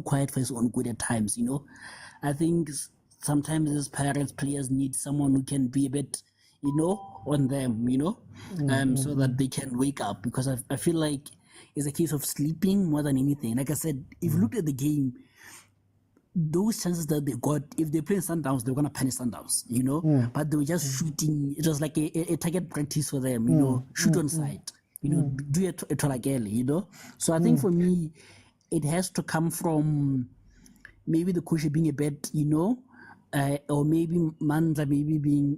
quiet for his own good at times, you know. I think sometimes as Pirates players need someone who can be a bit, you know, on them, you know, so that they can wake up, because I feel like it's a case of sleeping more than anything. Like I said, if you look at the game, those chances that they got, if they play Sundowns, they're gonna punish Sundowns, you know. But they were just shooting. It was like a target practice for them, you know. Shoot on sight, you know. Do it Tolageli, you know. So I think for me, it has to come from maybe the coach being a bit, you know, or maybe Manza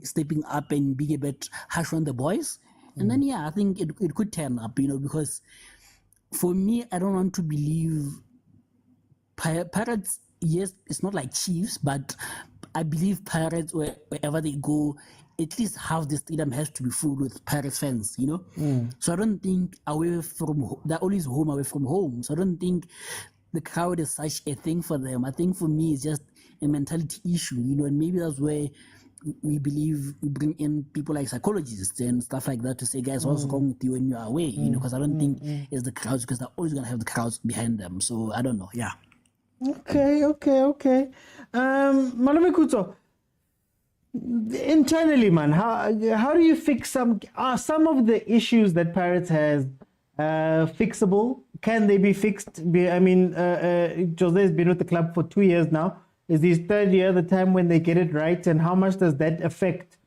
stepping up and being a bit harsh on the boys. And then I think it could turn up, you know, because for me, I don't want to believe Pirates. Yes, it's not like Chiefs, but I believe Pirates, wherever they go, at least half the stadium has to be full with Pirates fans, you know? So I don't think they're always home away from home. So I don't think the crowd is such a thing for them. I think for me, it's just a mentality issue, you know, and maybe that's where we believe we bring in people like psychologists and stuff like that to say, guys, what's wrong with you when you're away, you know, because I don't think it's the crowds, because they're always going to have the crowds behind them. So I don't know, Okay. Malome Kutso, internally, man, how do you fix some of the issues that Pirates has fixable? Can they be fixed? Jose has been with the club for 2 years now. Is his third year the time when they get it right? And how much does that affect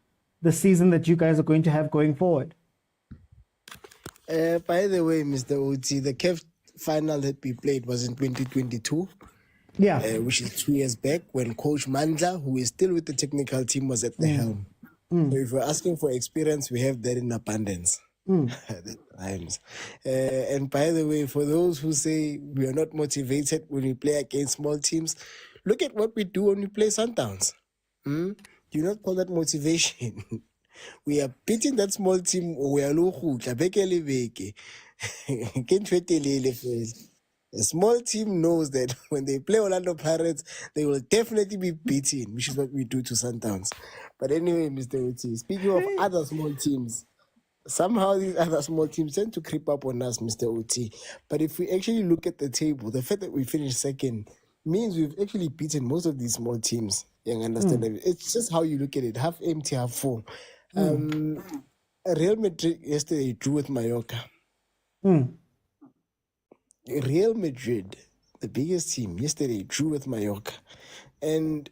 the season that you guys are going to have going forward? By the way, Mr. Oti, the CAF final that we played was in 2022. Which is 2 years back, when Coach Mandla, who is still with the technical team, was at the helm. So if we're asking for experience, we have that in abundance. That rhymes. And by the way, for those who say we are not motivated when we play against small teams, look at what we do when we play Sundowns. Do you not call that motivation? We are beating that small team. We are low. A small team knows that when they play Orlando Pirates, they will definitely be beaten, which is what we do to Sundowns. But anyway, Mr. Oti, speaking of other small teams, somehow these other small teams tend to creep up on us, Mr. Oti. But if we actually look at the table, the fact that we finished second means we've actually beaten most of these small teams. You understand? It's just how you look at it, half empty, half full. Real Madrid yesterday drew with Mallorca. Real Madrid, the biggest team, yesterday drew with Mallorca. And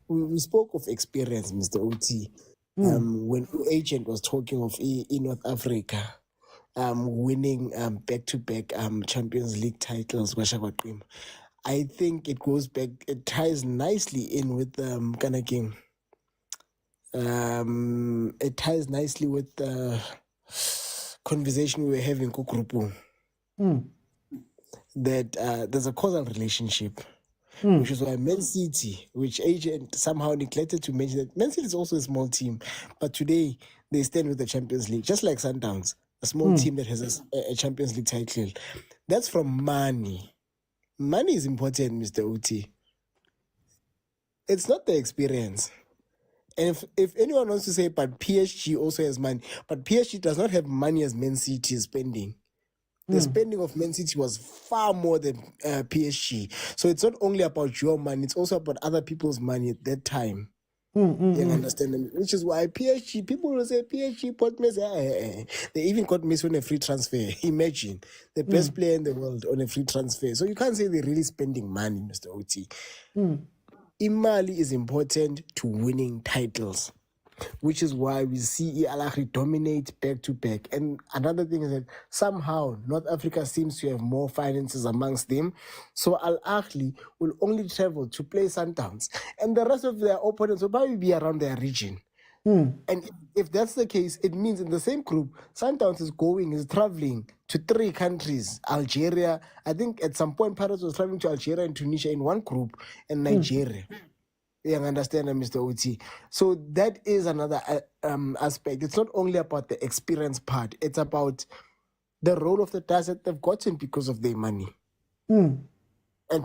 we spoke of experience, Mr. Oti, when the agent was talking of in North Africa, winning back-to-back Champions League titles. I think it goes back, it ties nicely in with Kanaking. It ties nicely with the conversation we were having in Kukrupu. That there's a causal relationship, which is why Man City, which agent somehow neglected to mention that Man City is also a small team, but today they stand with the Champions League, just like Sundowns, a small team that has a Champions League title. That's from money. Money is important, Mr. Oti. It's not the experience. And if anyone wants to say, but PSG also has money, but PSG does not have money as Man City is spending. The spending of Man City was far more than PSG. So it's not only about your money, it's also about other people's money at that time. You understand? Which is why PSG, people will say PSG bought Messi. They even got Messi on a free transfer. Imagine, the best player in the world on a free transfer. So you can't say they're really spending money, Mr. Oti. Imali is important to winning titles. which is why we see Ahly dominate back to back. And another thing is that somehow North Africa seems to have more finances amongst them. So Ahly will only travel to play Sundowns, and the rest of their opponents will probably be around their region. And if that's the case, it means in the same group, Sundowns is traveling to 3 countries. Algeria, I think at some point Pirates was traveling to Algeria and Tunisia in one group, and Nigeria. You understand, Mr. Oti? So that is another aspect. It's not only about the experience part, it's about the role of the dice that they've gotten because of their money. And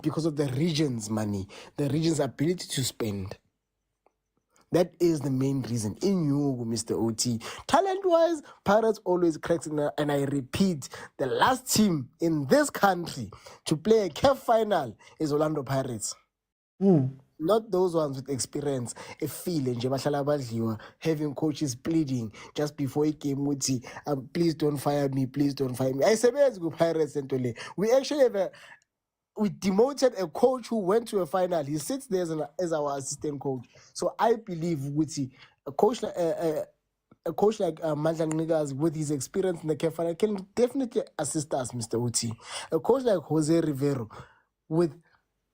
because of the region's money, the region's ability to spend. That is the main reason. In you, Mr. OT. Talent-wise, Pirates always cracks in, and I repeat, the last team in this country to play a CAF final is Orlando Pirates. Not those ones with experience, a feeling, having coaches pleading just before a game, please don't fire me, please don't fire me. I say, Pirates, we actually have we demoted a coach who went to a final. He sits there as our assistant coach. So I believe a coach like Mandla Niggas with his experience in the CAF final can definitely assist us, Mr. Uti. A coach like Jose Rivero with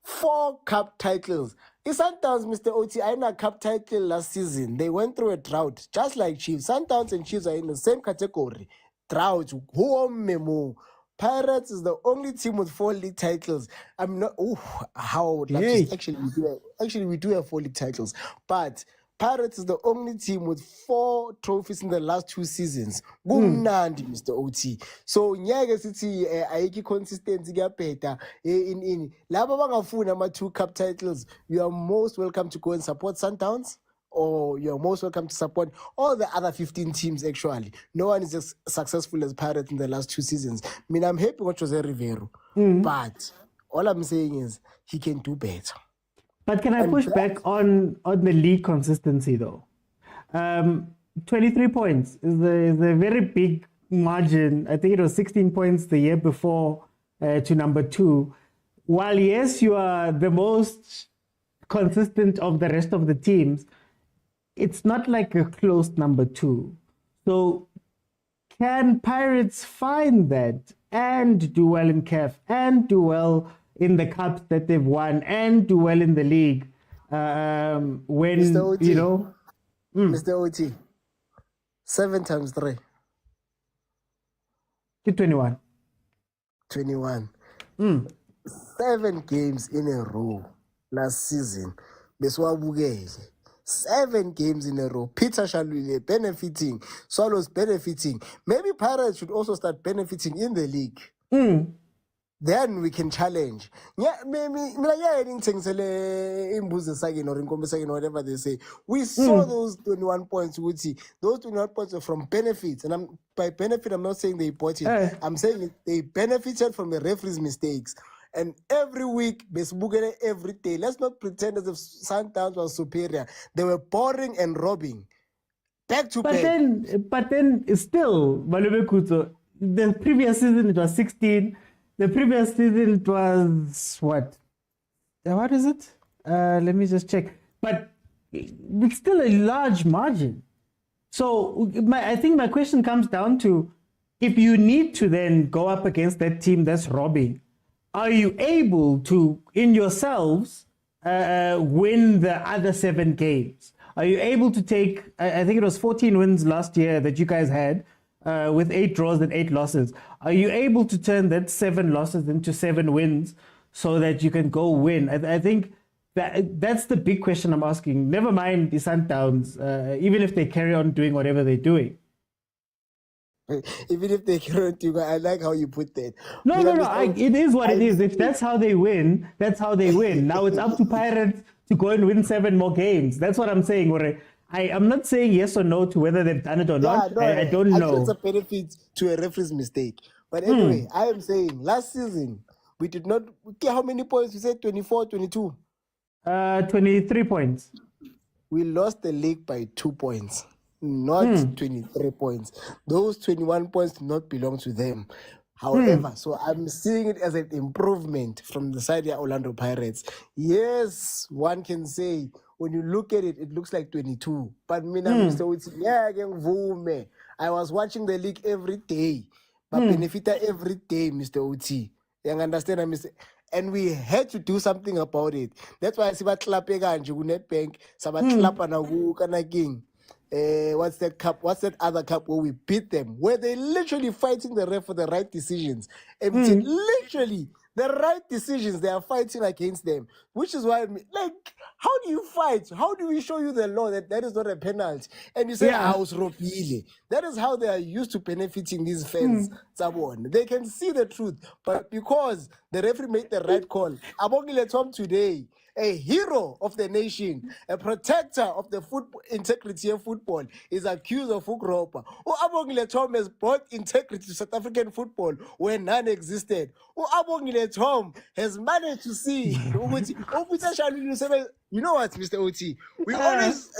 4 cup titles. In Sundowns, Mr. Oti, I know a cup title last season. They went through a drought, just like Chiefs. Sundowns and Chiefs are in the same category. Drought. Who Pirates is the only team with 4 league titles. I'm not. How I would like to, actually we do have 4 league titles, but Pirates is the only team with 4 trophies in the last 2 seasons. Gumnandi, Mr. OT. So nyaka sithi ayiki consistency kuyabheda in laba bangafuna ama 2 cup titles. You are most welcome to go and support Sundowns, or you're most welcome to support all the other 15 teams, actually. No one is as successful as Pirates in the last 2 seasons. I mean, I'm happy with Jose Rivero, but all I'm saying is he can do better. But can I push back on the league consistency, though? 23 points is a very big margin. I think it was 16 points the year before to number 2. While, yes, you are the most consistent of the rest of the teams, it's not like a close number 2. So can Pirates find that and do well in CAF and do well in the cups that they've won and do well in the league when, Mr. OT, you know? Mr. OT, 7 times 3. 21. 21. 7 games in a row last season. 7 games in a row. Peter Shalule benefiting. Swallows benefiting. Maybe Pirates should also start benefiting in the league. Then we can challenge. Yeah, maybe whatever they say. We saw those 21 points, Woody. Those 21 points are from benefits. And by benefit, I'm not saying they bought it. I'm saying they benefited from the referee's mistakes. And every week, every day. Let's not pretend as if Sundowns was superior. They were boring and robbing. Back to back. But then still, Malube Kuto, the previous season it was 16. The previous season it was what? What is it? Let me just check. But it's still a large margin. So I think my question comes down to, if you need to then go up against that team that's robbing, are you able to, in yourselves, win the other 7 games? Are you able to take, I think it was 14 wins last year that you guys had, with 8 draws and 8 losses. Are you able to turn that 7 losses into 7 wins so that you can go win? I think that's the big question I'm asking. Never mind the Sundowns, even if they carry on doing whatever they're doing. Even if they carry on, I like how you put that. No. It is what it is. If that's how they win, that's how they win. Now it's up to Pirates to go and win 7 more games. That's what I'm saying. I'm not saying yes or no to whether they've done it or not. I don't know. It's a benefit to a referee's mistake. But anyway, I am saying last season, we did not. How many points? You said 24, 22? 23 points. We lost the league by 2 points, not 23 points. Those 21 points do not belong to them. However, so I'm seeing it as an improvement from the side of Orlando Pirates. Yes, one can say, when you look at it, it looks like 22. But mina Mr. Uti, yeah, vume. I was watching the league every day, but benefita every day, Mr. Uti. You understand, Mr. And we had to do something about it. That's why I see clap Nedbank, clap and king. What's that cup? What's that other cup where we beat them? Where they literally fighting the ref for the right decisions. Literally the right decisions. They are fighting against them, which is why, like, how do you fight? How do we show you the law that that is not a penalty? And you say house ropile. That is how they are used to benefiting these fans. They can see the truth, but because the referee made the right call, Abongile Tom today, a hero of the nation, a protector of the integrity of football, is accused of hook robber. Abongile Tom has brought integrity to South African football where none existed. Abongile Tom has managed to see. You know what, Mr. OT? We always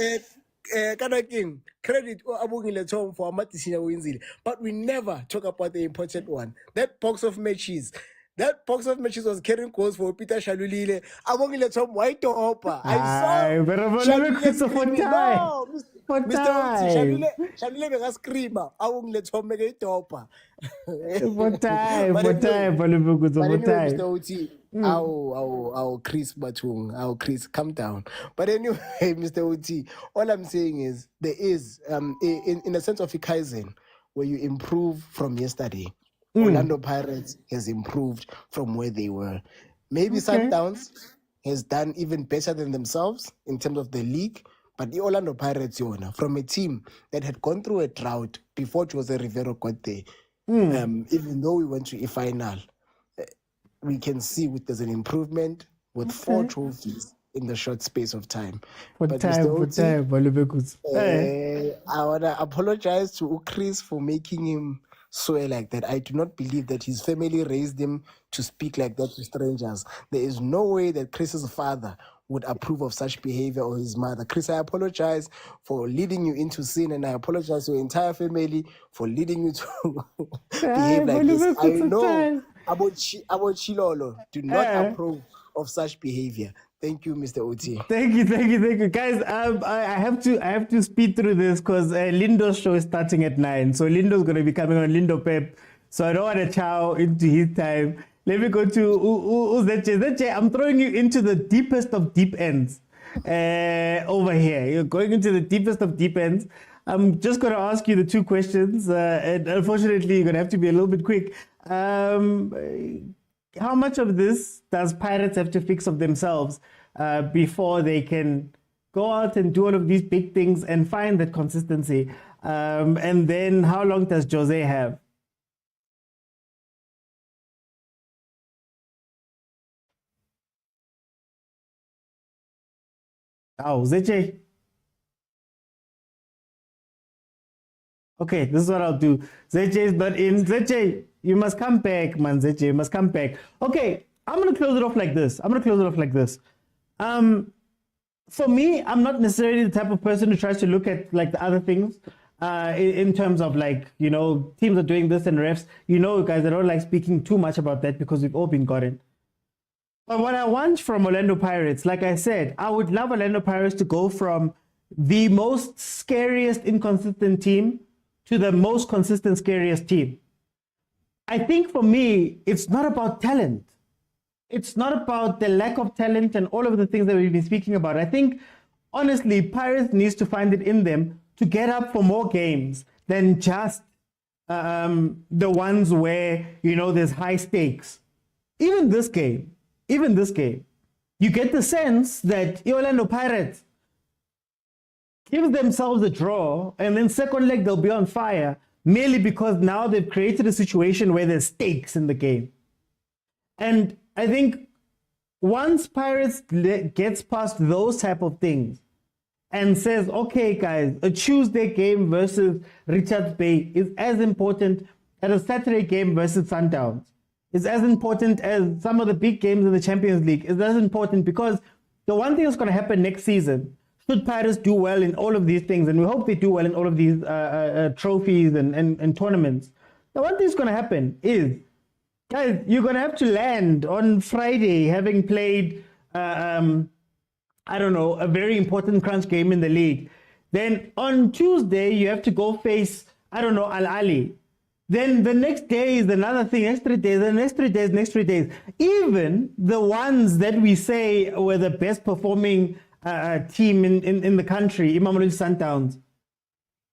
credit Abongile Tom for Amatisina Winzil, but we never talk about the important one. That box of matches. That box of matches was carrying goals for Peter Shalulile. Abongile Tom white upper. I saw Shalulile screaming. No, Mr. Shalulile mega screamer. Abongile Tom mega upper. Mr. OT. Our Chris Batung, our Chris, calm down. But anyway, Mr. OT, all I'm saying is there is in a sense of a Kaizen where you improve from yesterday. Orlando Pirates has improved from where they were. Maybe Sundowns has done even better than themselves in terms of the league. But the Orlando Pirates, from a team that had gone through a drought before Jose Rivero got there, even though we went to a final, we can see there's an improvement with 4 trophies in the short space of time. I want to apologize to Chris for making him swear like that. I do not believe that his family raised him to speak like that to strangers. There is no way that Chris's father would approve of such behavior, or his mother. Chris, I apologize for leading you into sin, and I apologize to your entire family for leading you to behave like this. I know about Chilolo do not approve of such behavior. Thank you, Mr. OT. Thank you, guys. I have to speed through this because Lindo's show is starting at 9. So Lindo's going to be coming on Lindo Pep. So I don't want to chow into his time. Let me go to Zeche. I'm throwing you into the deepest of deep ends over here. You're going into the deepest of deep ends. I'm just going to ask you the 2 questions, and unfortunately, you're going to have to be a little bit quick. How much of this does Pirates have to fix of themselves before they can go out and do all of these big things and find that consistency? And then how long does Jose have? Oh, Zeche. Okay, this is what I'll do. Zeche is not in. Zeche, you must come back, man. Zeche, you must come back. Okay, I'm going to close it off like this. For me, I'm not necessarily the type of person who tries to look at like the other things in terms of like, teams are doing this and refs. Guys, I don't like speaking too much about that because we've all been gotten. But what I want from Orlando Pirates, like I said, I would love Orlando Pirates to go from the most scariest inconsistent team to the most consistent, scariest team. I think for me, it's not about talent. It's not about the lack of talent and all of the things that we've been speaking about. I think, honestly, Pirates needs to find it in them to get up for more games than just the ones where, there's high stakes. Even this game, you get the sense that Orlando Pirates give themselves a draw, and then second leg they'll be on fire merely because now they've created a situation where there's stakes in the game. And I think once Pirates gets past those type of things and says, okay, guys, a Tuesday game versus Richards Bay is as important as a Saturday game versus Sundowns. It's as important as some of the big games in the Champions League. It's as important because the one thing that's going to happen next season, should Pirates do well in all of these things, and we hope they do well in all of these trophies and tournaments, the one thing that's going to happen is, guys, you're going to have to land on Friday having played I don't know, a very important crunch game in the league. Then on Tuesday, you have to go face, I don't know, Ahly. Then the next day is another thing, next 3 days, the next 3 days, next 3 days. Even the ones that we say were the best performing team in the country, mamelodi Sundowns,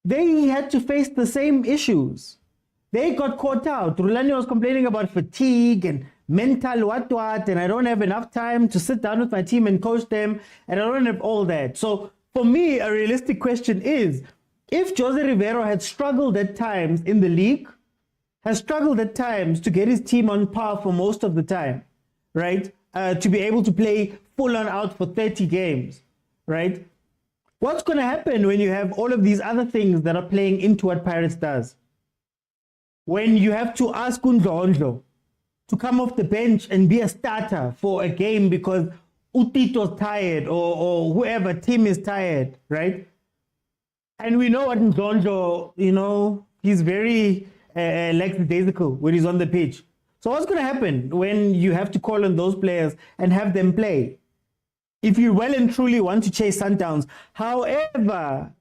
they had to face the same issues. They got caught out. Rulani was complaining about fatigue and mental what, and I don't have enough time to sit down with my team and coach them, and I don't have all that. So for me, a realistic question is, if Jose Rivero had struggled at times in the league, has struggled at times to get his team on par for most of the time, right? To be able to play full on out for 30 games, right? What's going to happen when you have all of these other things that are playing into what Pirates does? When you have to ask Undlo to come off the bench and be a starter for a game because Utito's tired or whoever team is tired, right? And we know what Ndlondlo, you know, he's very lackadaisical when he's on the pitch. So what's going to happen when you have to call on those players and have them play? If you well and truly want to chase Sundowns, however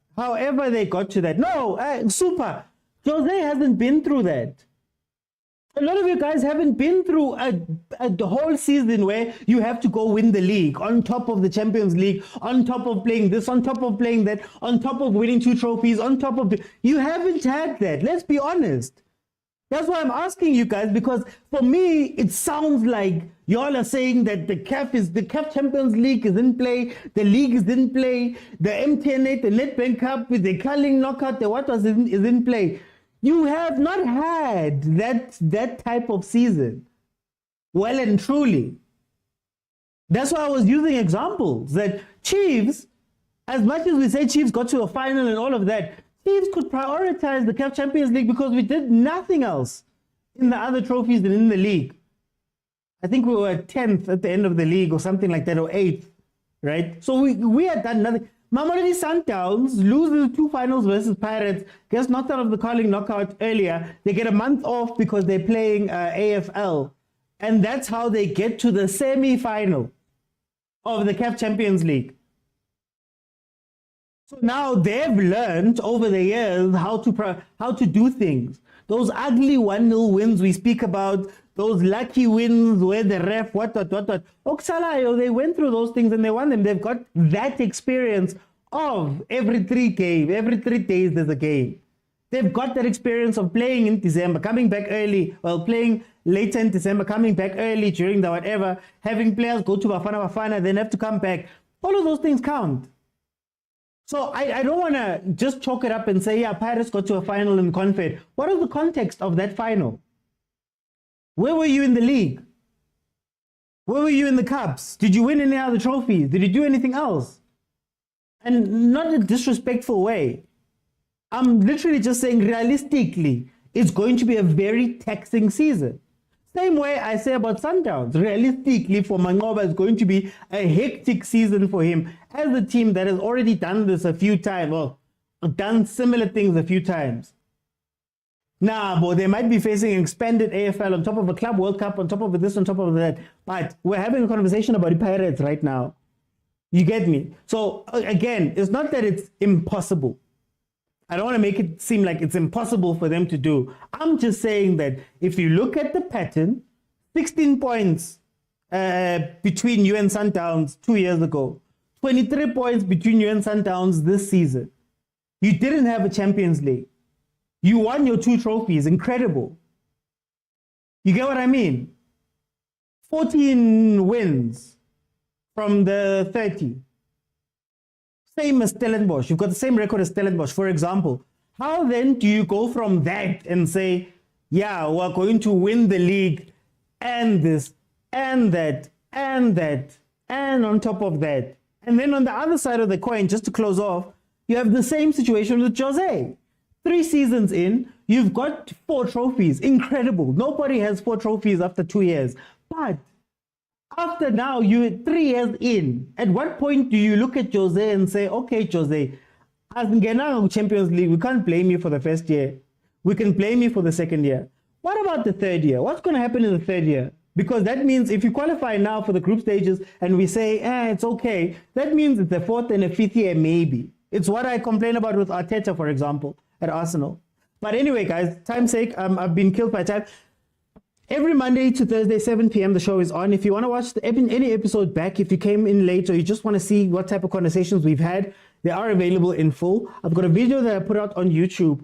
they got to that. No, super. Jose hasn't been through that. A lot of you guys haven't been through the whole season where you have to go win the league, on top of the Champions League, on top of playing this, on top of playing that, on top of winning 2 trophies, on top of you haven't had that. Let's be honest. That's why I'm asking you guys, because for me, it sounds like y'all are saying that the CAF Champions League is in play, the league is in play, the MTN8, the Nedbank Cup with the curling knockout, the what was is in play. You have not had that type of season, well and truly. That's why I was using examples that Chiefs, as much as we say Chiefs got to a final and all of that, Chiefs could prioritize the CAF Champions League because we did nothing else in the other trophies than in the league. I think we were 10th at the end of the league or something like that, or 8th, right? So we had done nothing. Mamelodi Sundowns loses 2 finals versus Pirates, gets knocked out of the calling knockout earlier. They get a month off because they're playing AFL. And that's how they get to the semi-final of the CAF Champions League. So now they've learned over the years how to do things. Those ugly 1-0 wins we speak about, those lucky wins where the ref, what. Oksalayo, they went through those things and they won them. They've got that experience of every 3 days there's a game. They've got that experience of playing in December, coming back early, playing later in December, coming back early during the whatever, having players go to bafana, then have to come back. All of those things count. So I don't want to just chalk it up and say, yeah, Pirates got to a final in Confed. What is the context of that final? Where were you in the league? Where were you in the Cups? Did you win any other trophies? Did you do anything else? And not in a disrespectful way. I'm literally just saying realistically, it's going to be a very taxing season. Same way I say about Sundowns. Realistically, for Mangoba, it's going to be a hectic season for him as a team that has already done this a few times, or done similar things a few times. Nah, but they might be facing an expanded AFL on top of a Club World Cup, on top of this, on top of that. But we're having a conversation about the Pirates right now. You get me? So again, it's not that it's impossible. I don't want to make it seem like it's impossible for them to do. I'm just saying that if you look at the pattern, 16 points between you and Sundowns 2 years ago, 23 points between you and Sundowns this season. You didn't have a Champions League. You won your 2 trophies. Incredible. You get what I mean? 14 wins from the 30. Same as Stellenbosch. You've got the same record as Stellenbosch, for example. How then do you go from that and say, yeah, we're going to win the league and this and that and that and on top of that? And then on the other side of the coin, just to close off, you have the same situation with Jose. 3 seasons in, you've got 4 trophies. Incredible. Nobody has 4 trophies after 2 years. But after now, you're 3 years in. At what point do you look at Jose and say, okay, Jose, as in Champions League, we can't blame you for the first year. We can blame you for the second year. What about the third year? What's going to happen in the third year? Because that means if you qualify now for the group stages and we say, it's okay, that means it's a fourth and a fifth year maybe. It's what I complain about with Arteta, for example, at Arsenal. But anyway, guys, time's sake, I've been killed by time. Every Monday to Thursday, 7 p.m. the show is on. If you want to watch any episode back, if you came in late or you just want to see what type of conversations we've had, they are available in full. I've got a video that I put out on YouTube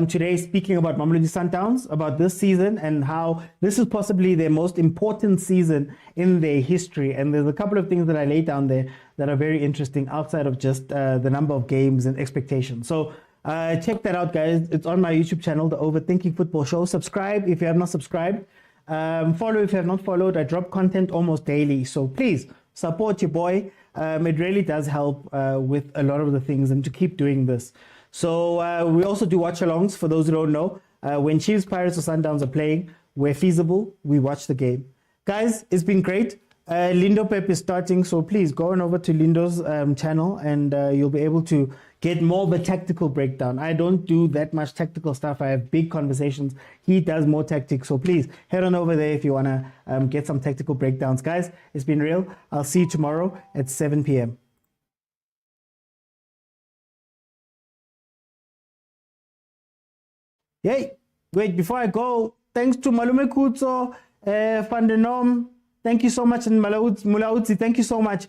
today speaking about Mamelodi Sundowns, about this season and how this is possibly their most important season in their history. And there's a couple of things that I laid down there that are very interesting outside of just the number of games and expectations. So check that out, guys. It's on my YouTube channel, The Overthinking Football Show. Subscribe if you have not subscribed. Follow if you have not followed. I drop content almost daily, so please support your boy. It really does help with a lot of the things and to keep doing this. So we also do watch-alongs for those who don't know. When Chiefs, Pirates or Sundowns are playing, where feasible, we watch the game. Guys, it's been great. Lindo Pep is starting, so please go on over to Lindo's channel and you'll be able to get more of a tactical breakdown. I don't do that much tactical stuff. I have big conversations. He does more tactics, so please head on over there if you want to get some tactical breakdowns. Guys, it's been real. I'll see you tomorrow at 7 p.m. Yay! Wait, before I go, thanks to Malume Kutso, Van den Nom. Thank you so much, and Mulautsi, thank you so much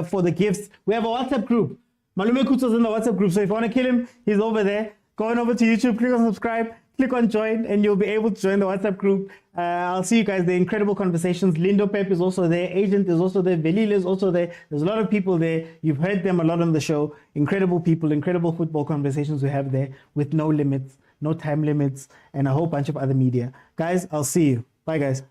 for the gifts. We have a WhatsApp group. Malume Kutso's in the WhatsApp group, so if you want to kill him, he's over there. Go on over to YouTube, click on subscribe, click on join, and you'll be able to join the WhatsApp group. I'll see you guys there. Incredible conversations. Lindo Pep is also there. Agent is also there. Velil is also there. There's a lot of people there. You've heard them a lot on the show. Incredible people, incredible football conversations we have there with no limits, no time limits, and a whole bunch of other media. Guys, I'll see you. Bye, guys.